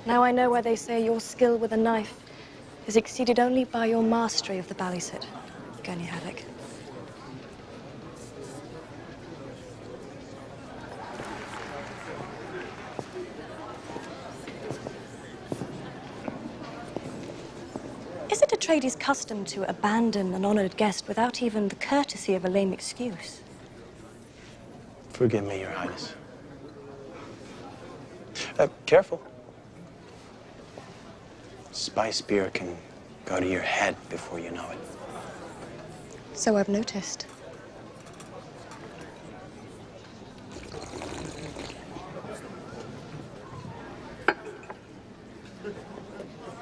Now I know why they say your skill with a knife is exceeded only by your mastery of the Baliset, Gurney Halleck. Is it Atreides' custom to abandon an honored guest without even the courtesy of a lame excuse? Forgive me, Your Highness. Careful. Spice beer can go to your head before you know it. So I've noticed.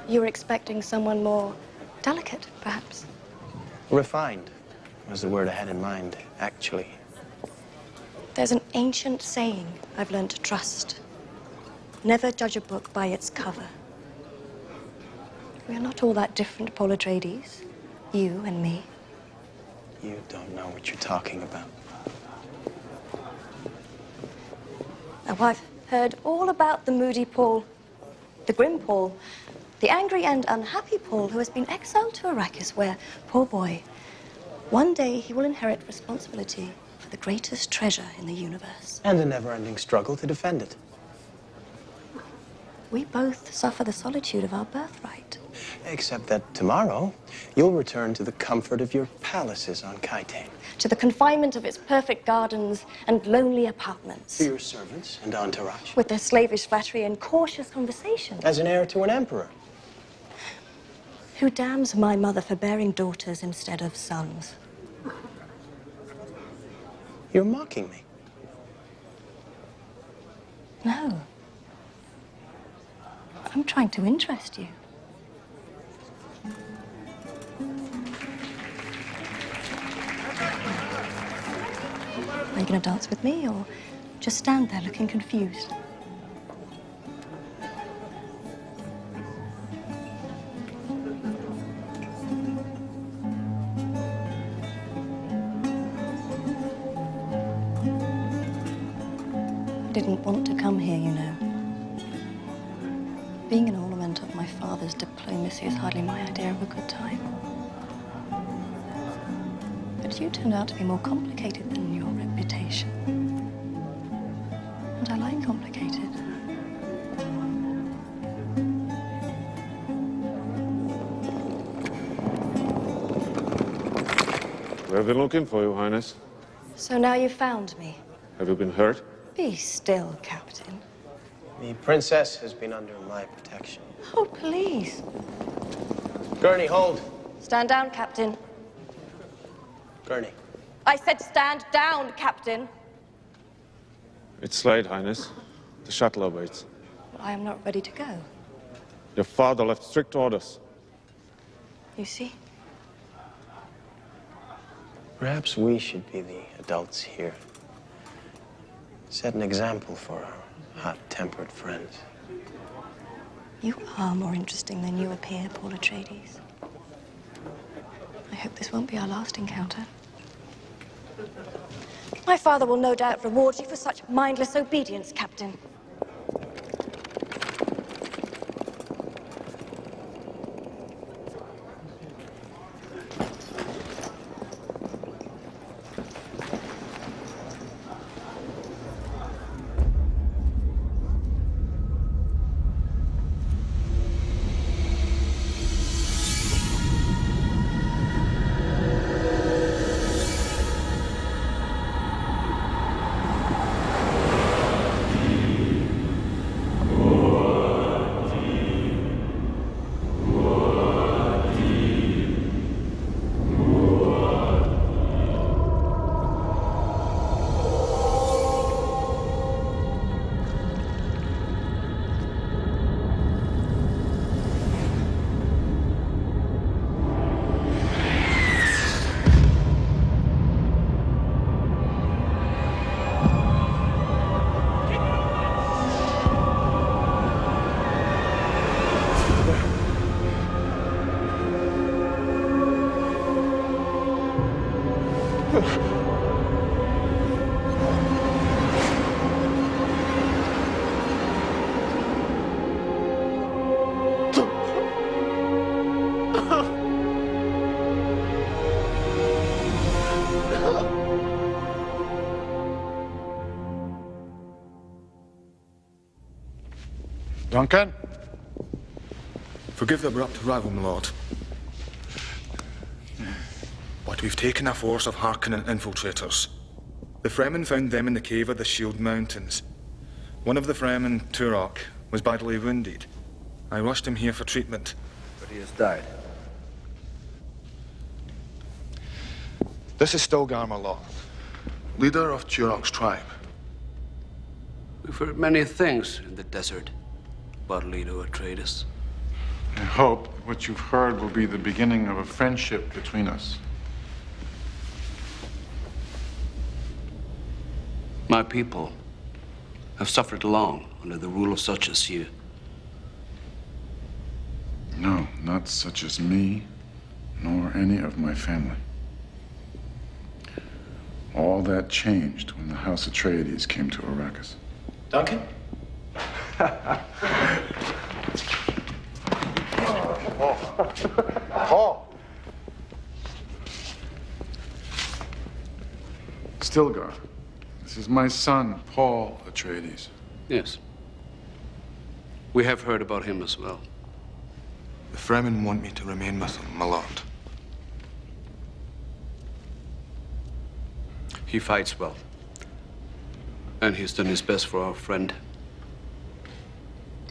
You were expecting someone more delicate, perhaps? Refined was the word I had in mind, actually. There's an ancient saying I've learned to trust. Never judge a book by its cover. We are not all that different, Paul Atreides. You and me. You don't know what you're talking about. Now, I've heard all about the moody Paul, the grim Paul, the angry and unhappy Paul who has been exiled to Arrakis, where, poor boy, one day he will inherit responsibility for the greatest treasure in the universe. And a never-ending struggle to defend it. We both suffer the solitude of our birthright. Except that tomorrow, you'll return to the comfort of your palaces on Kaitane. To the confinement of its perfect gardens and lonely apartments. To your servants and entourage. With their slavish flattery and cautious conversation. As an heir to an emperor. Who damns my mother for bearing daughters instead of sons. You're mocking me. No. I'm trying to interest you. Are you going to dance with me, or just stand there looking confused? I didn't want to come here, you know. Being an ornament of my father's diplomacy is hardly my idea of a good time. But you turned out to be more complicated than your reputation. And I like complicated. We've been looking for you, Highness. So now you've found me. Have you been hurt? Be still, Captain. The princess has been under my protection. Oh, please. Gurney, hold. Stand down, Captain. Gurney. I said stand down, Captain. It's late, Highness. The shuttle awaits. I am not ready to go. Your father left strict orders. You see? Perhaps we should be the adults here. Set an example for our hot-tempered friends. You are more interesting than you appear, Paul Atreides. I hope this won't be our last encounter. My father will no doubt reward you for such mindless obedience, Captain. Duncan? Forgive the abrupt arrival, my lord. But we've taken a force of Harkonnen infiltrators. The Fremen found them in the cave of the Shield Mountains. One of the Fremen, Turok, was badly wounded. I rushed him here for treatment. But he has died. This is Stilgar, my lord, leader of Turok's tribe. We've heard many things in the desert about Leto Atreides. I hope what you've heard will be the beginning of a friendship between us. My people have suffered long under the rule of such as you. No, not such as me, nor any of my family. All that changed when the House Atreides came to Arrakis. Duncan? Paul! Stilgar, this is my son, Paul Atreides. Yes. We have heard about him as well. The Fremen want me to remain with them, my lord. He fights well. And he's done his best for our friend.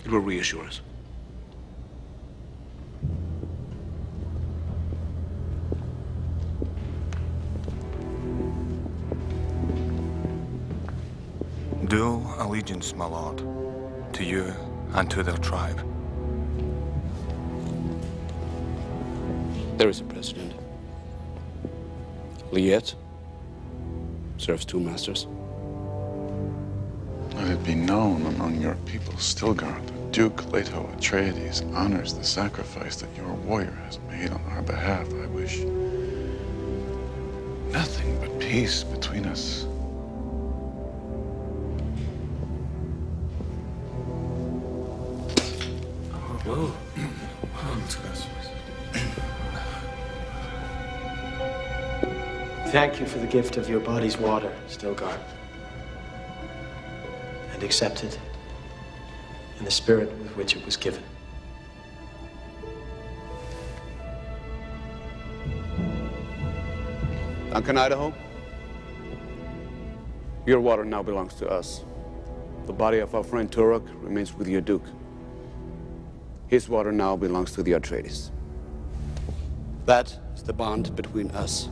It will reassure us. Dual allegiance, my lord, to you and to their tribe. There is a precedent. Liet serves two masters. Let it be known among your people, Stilgar, that Duke Leto Atreides honors the sacrifice that your warrior has made on our behalf. I wish nothing but peace between us. Whoa. Thank you for the gift of your body's water, Stilgar. And accept it in the spirit with which it was given. Duncan, Idaho. Your water now belongs to us. The body of our friend Turok remains with your Duke. His water now belongs to the Atreides. That is the bond between us.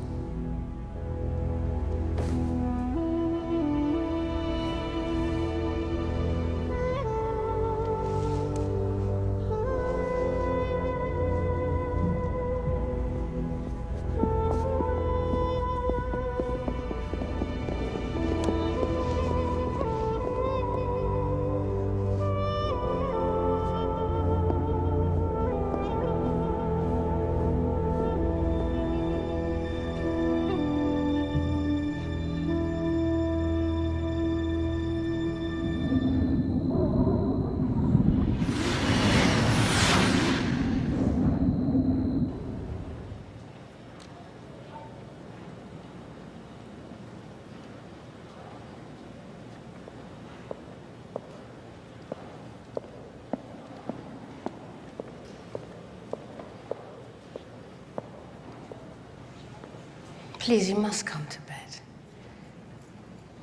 Please, you must come to bed.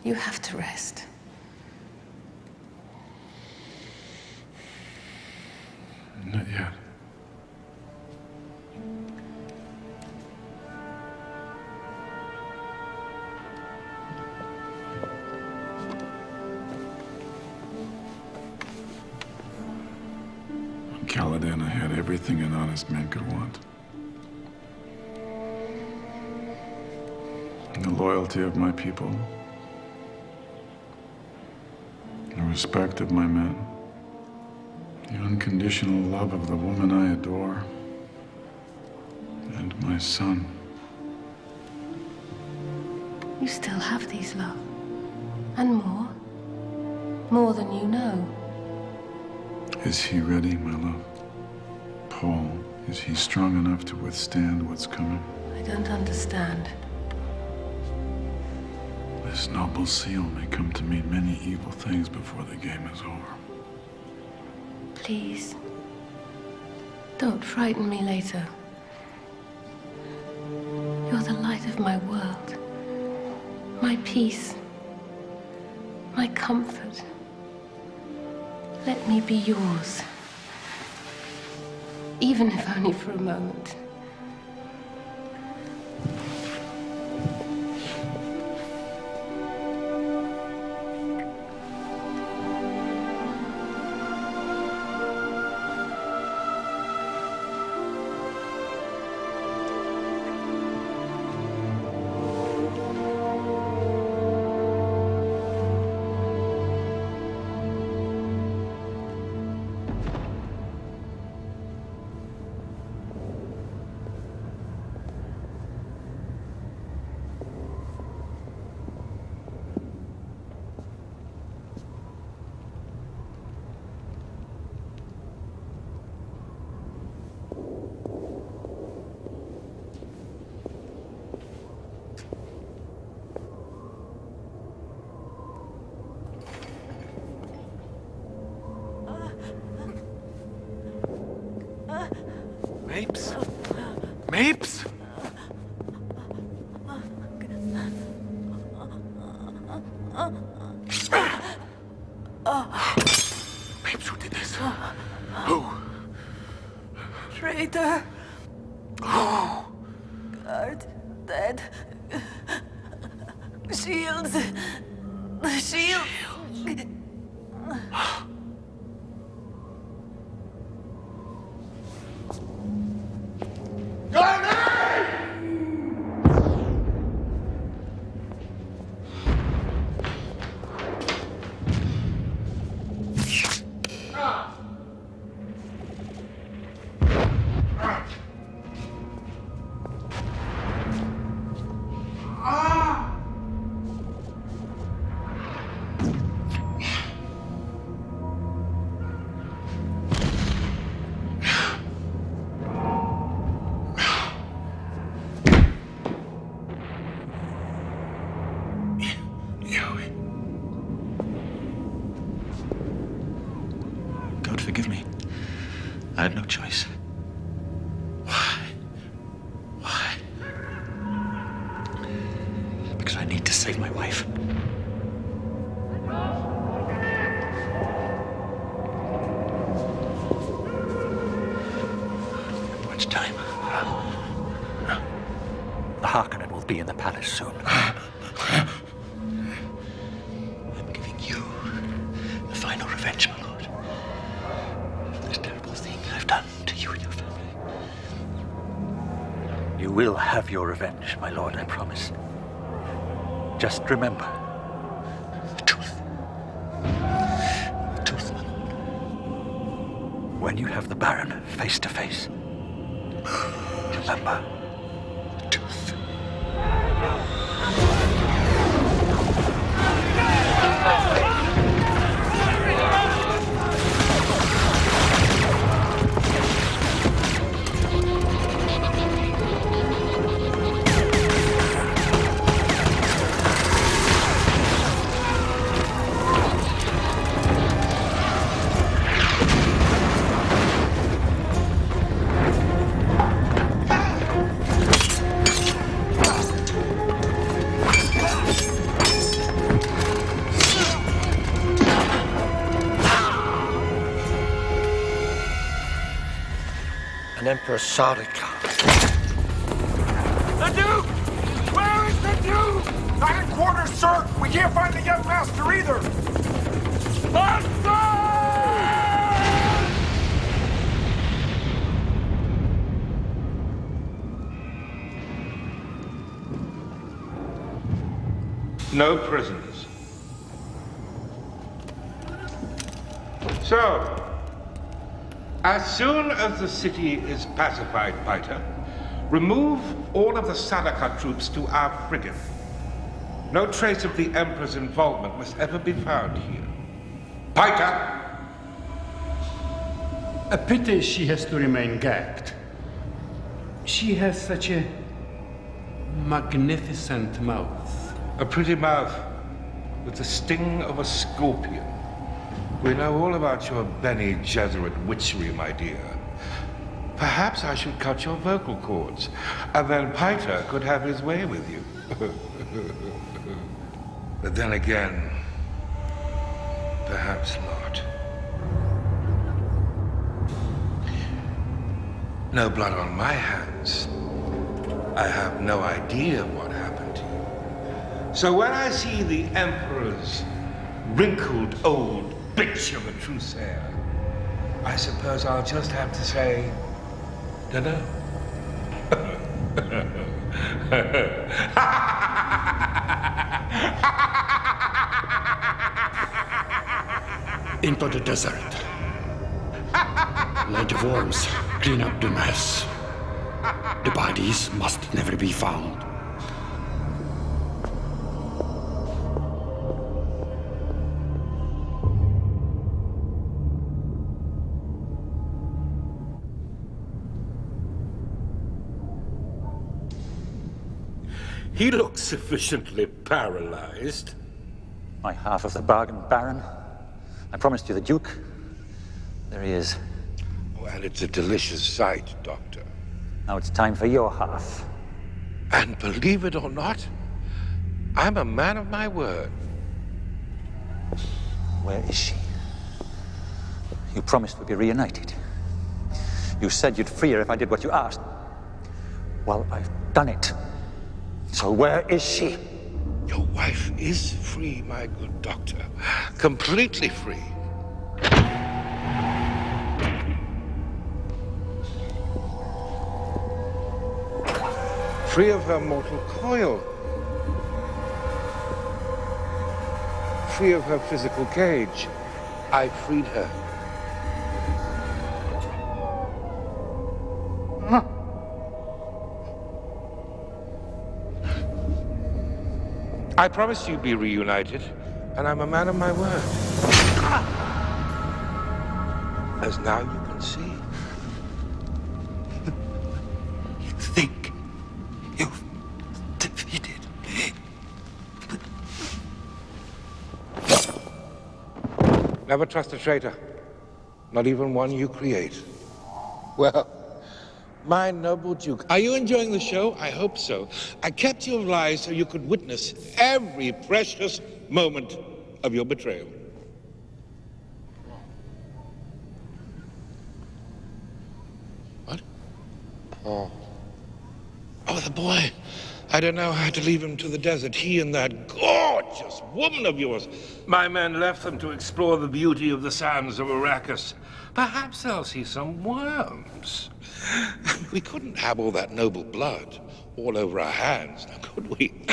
You have to rest. Not yet. On Caladan, I had everything an honest man could want. The loyalty of my people, the respect of my men, the unconditional love of the woman I adore, and my son. You still have these, love. And more. More than you know. Is he ready, my love? Paul, is he strong enough to withstand what's coming? I don't understand. This noble seal may come to mean many evil things before the game is over. Please. Don't frighten me later. You're the light of my world. My peace. My comfort. Let me be yours. even if only for a moment. Mapes? Mapes? Mapes, who did this? Who? Traitor. Who? Guard. Dead. Shields. The shield. God forgive me. I had no choice. Why? Why? Because I need to save my wife. Much time. The Harkonnen will be in the palace soon. I'm giving you the final revenge, my lord. For this terrible thing I've done to you and your family. You will have your revenge, my lord, I promise. Just remember. The truth. The truth, my lord. When you have the Baron face to face, remember the truth. An Emperor Sardaukar. The Duke! Where is the Duke? Not in quarters, sir. We can't find the young master either. No prisoners. So, as soon as the city is pacified, Piter, remove all of the Sardaukar troops to our frigate. No trace of the Emperor's involvement must ever be found here. Piter! A pity she has to remain gagged. She has such a magnificent mouth. A pretty mouth with the sting of a scorpion. We know all about your Bene Gesserit witchery, my dear. Perhaps I should cut your vocal cords, and then Piter could have his way with you. But then again, perhaps not. No blood on my hands. I have no idea what happened to you. So when I see the Emperor's wrinkled old bitch of a Trusair, I suppose I'll just have to say, dunno. Into the desert. Let the worms clean up the mess. The bodies must never be found. He looks sufficiently paralyzed. My half of the bargain, Baron. I promised you the Duke. There he is. Well, it's a delicious sight, Doctor. Now it's time for your half. And believe it or not, I'm a man of my word. Where is she? You promised we'd be reunited. You said you'd free her if I did what you asked. Well, I've done it. So where is she? Your wife is free, my good doctor. Completely free. Free of her mortal coil. Free of her physical cage. I freed her. I promised you'd be reunited, and I'm a man of my word. As now you can see. You think you've defeated me? Never trust a traitor, not even one you create. Well, my noble Duke, are you enjoying the show? I hope so. I kept you alive so you could witness every precious moment of your betrayal. What? Oh, the boy. I don't know how to leave him to the desert. He and that gorgeous woman of yours. My men left them to explore the beauty of the sands of Arrakis. Perhaps they'll see some worms. We couldn't have all that noble blood all over our hands, now could we?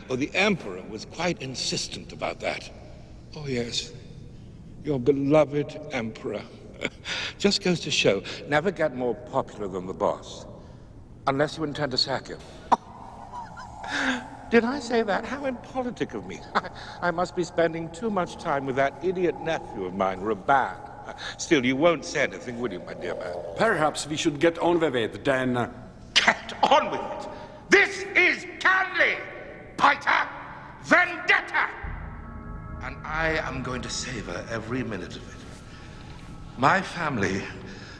Well, the Emperor was quite insistent about that. Oh, yes. Your beloved Emperor. Just goes to show, never get more popular than the boss. Unless you intend to sack him. Did I say that? How impolitic of me. I must be spending too much time with that idiot nephew of mine, Raban. Still, you won't say anything, will you, my dear man? Perhaps we should get on with it, then. Get on with it! This is Canley! Piter! Vendetta! And I am going to savor every minute of it. My family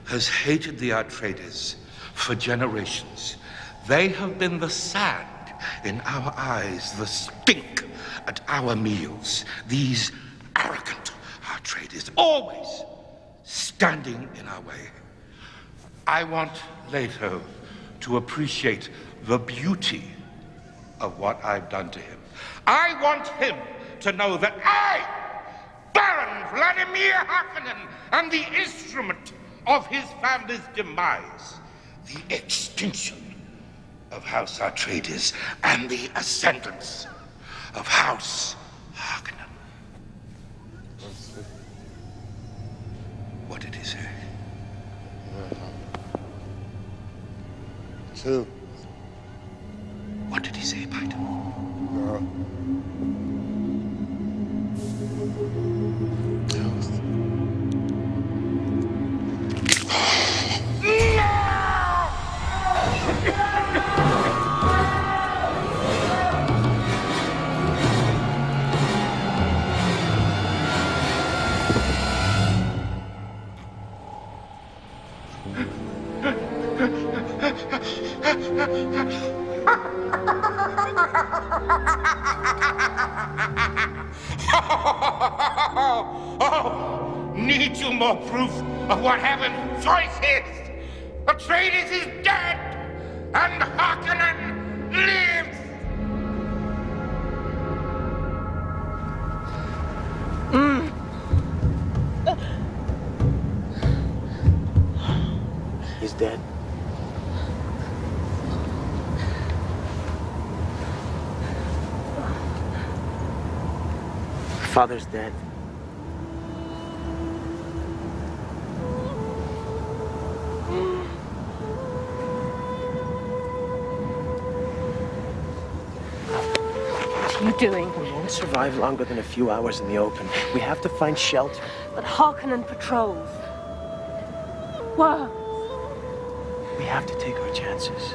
has hated the Atreides for generations. They have been the sand in our eyes, the stink at our meals. These arrogant Atreides, always standing in our way. I want Leto to appreciate the beauty of what I've done to him. I want him to know that I, Baron Vladimir Harkonnen, am the instrument of his family's demise, the extinction of House Atreides and the ascendance of House Harkonnen. What did he say? 2. What did he say, Piter? Oh, need you more proof of what heaven's choice is? Atreides is dead, and Harkonnen lives! He's dead. Father's dead. What are you doing? We won't survive longer than a few hours in the open. We have to find shelter. But Harkonnen patrols. Whoa. We have to take our chances.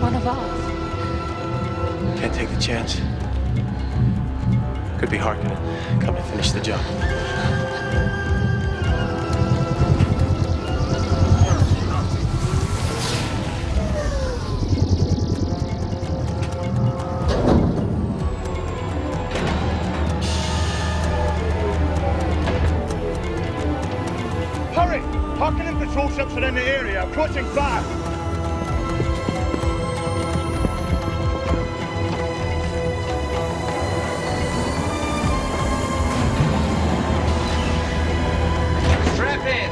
One of ours. Can't take the chance. Could be Harkonnen. Come to finish the job. Hurry! Harkonnen patrol ships are in the area, approaching fast. Strap in!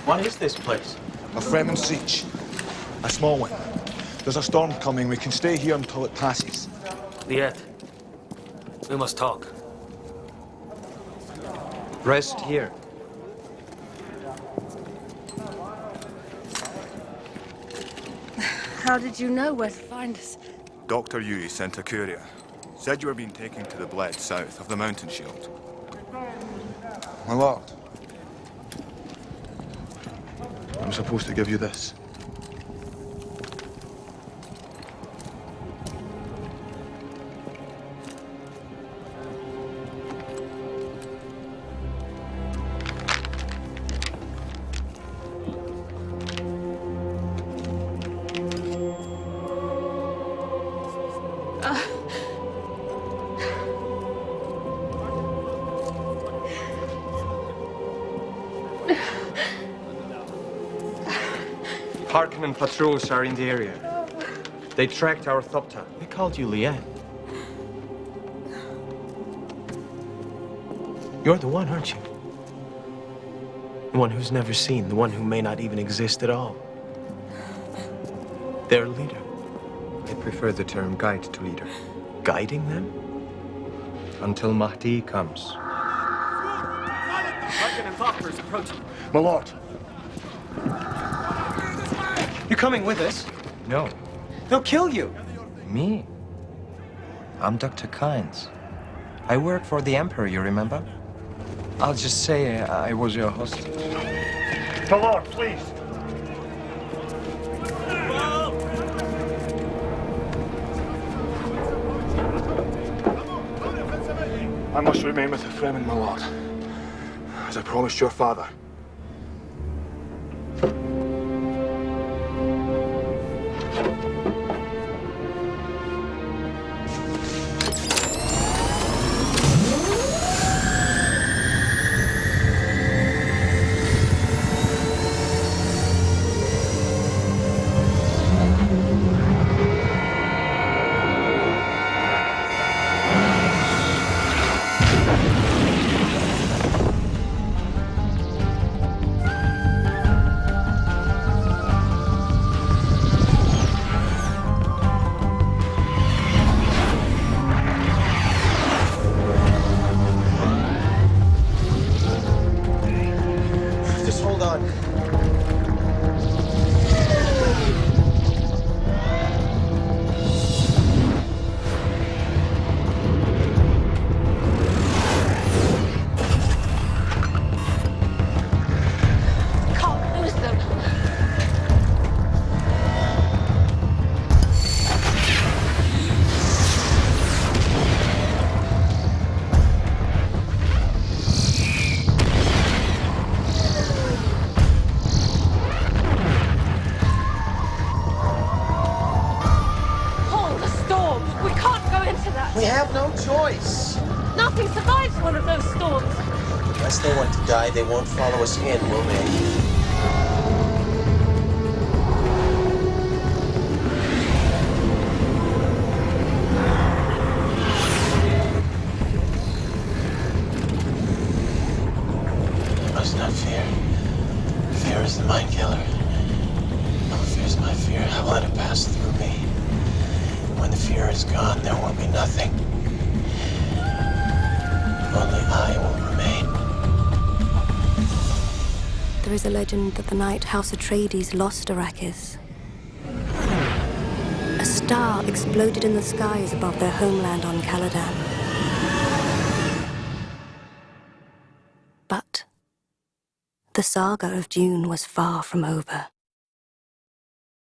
What is this place? A Fremen siege. A small one. There's a storm coming. We can stay here until it passes. Liet, we must talk. Rest here. How did you know where to find us? Dr. Yui sent a courier. Said you were being taken to the bled south of the mountain shield. My lord. I'm supposed to give you this. Harkonnen patrols are in the area. They tracked our Thopter. They called you Liet. You're the one, aren't you? The one who's never seen, the one who may not even exist at all. Their leader. I prefer the term guide to leader. Guiding them? Until Mahdi comes. Harkonnen Thopter's approaching. My lord. You're coming with us? No. They'll kill you. Me? I'm Dr. Kynes. I work for the Emperor, you remember? I'll just say I was your hostage. My lord, please. I must remain with the Fremen, my lord. As I promised your father. had no choice. Nothing survives one of those storms. Unless they want to die, they won't follow us in, will they? Must not fear. Fear is the mind killer. No fear is my fear. I will let it pass through me. When the fear is gone, there will be nothing. Only I will remain. There is a legend that the night House Atreides lost Arrakis, a star exploded in the skies above their homeland on Caladan. But the saga of Dune was far from over.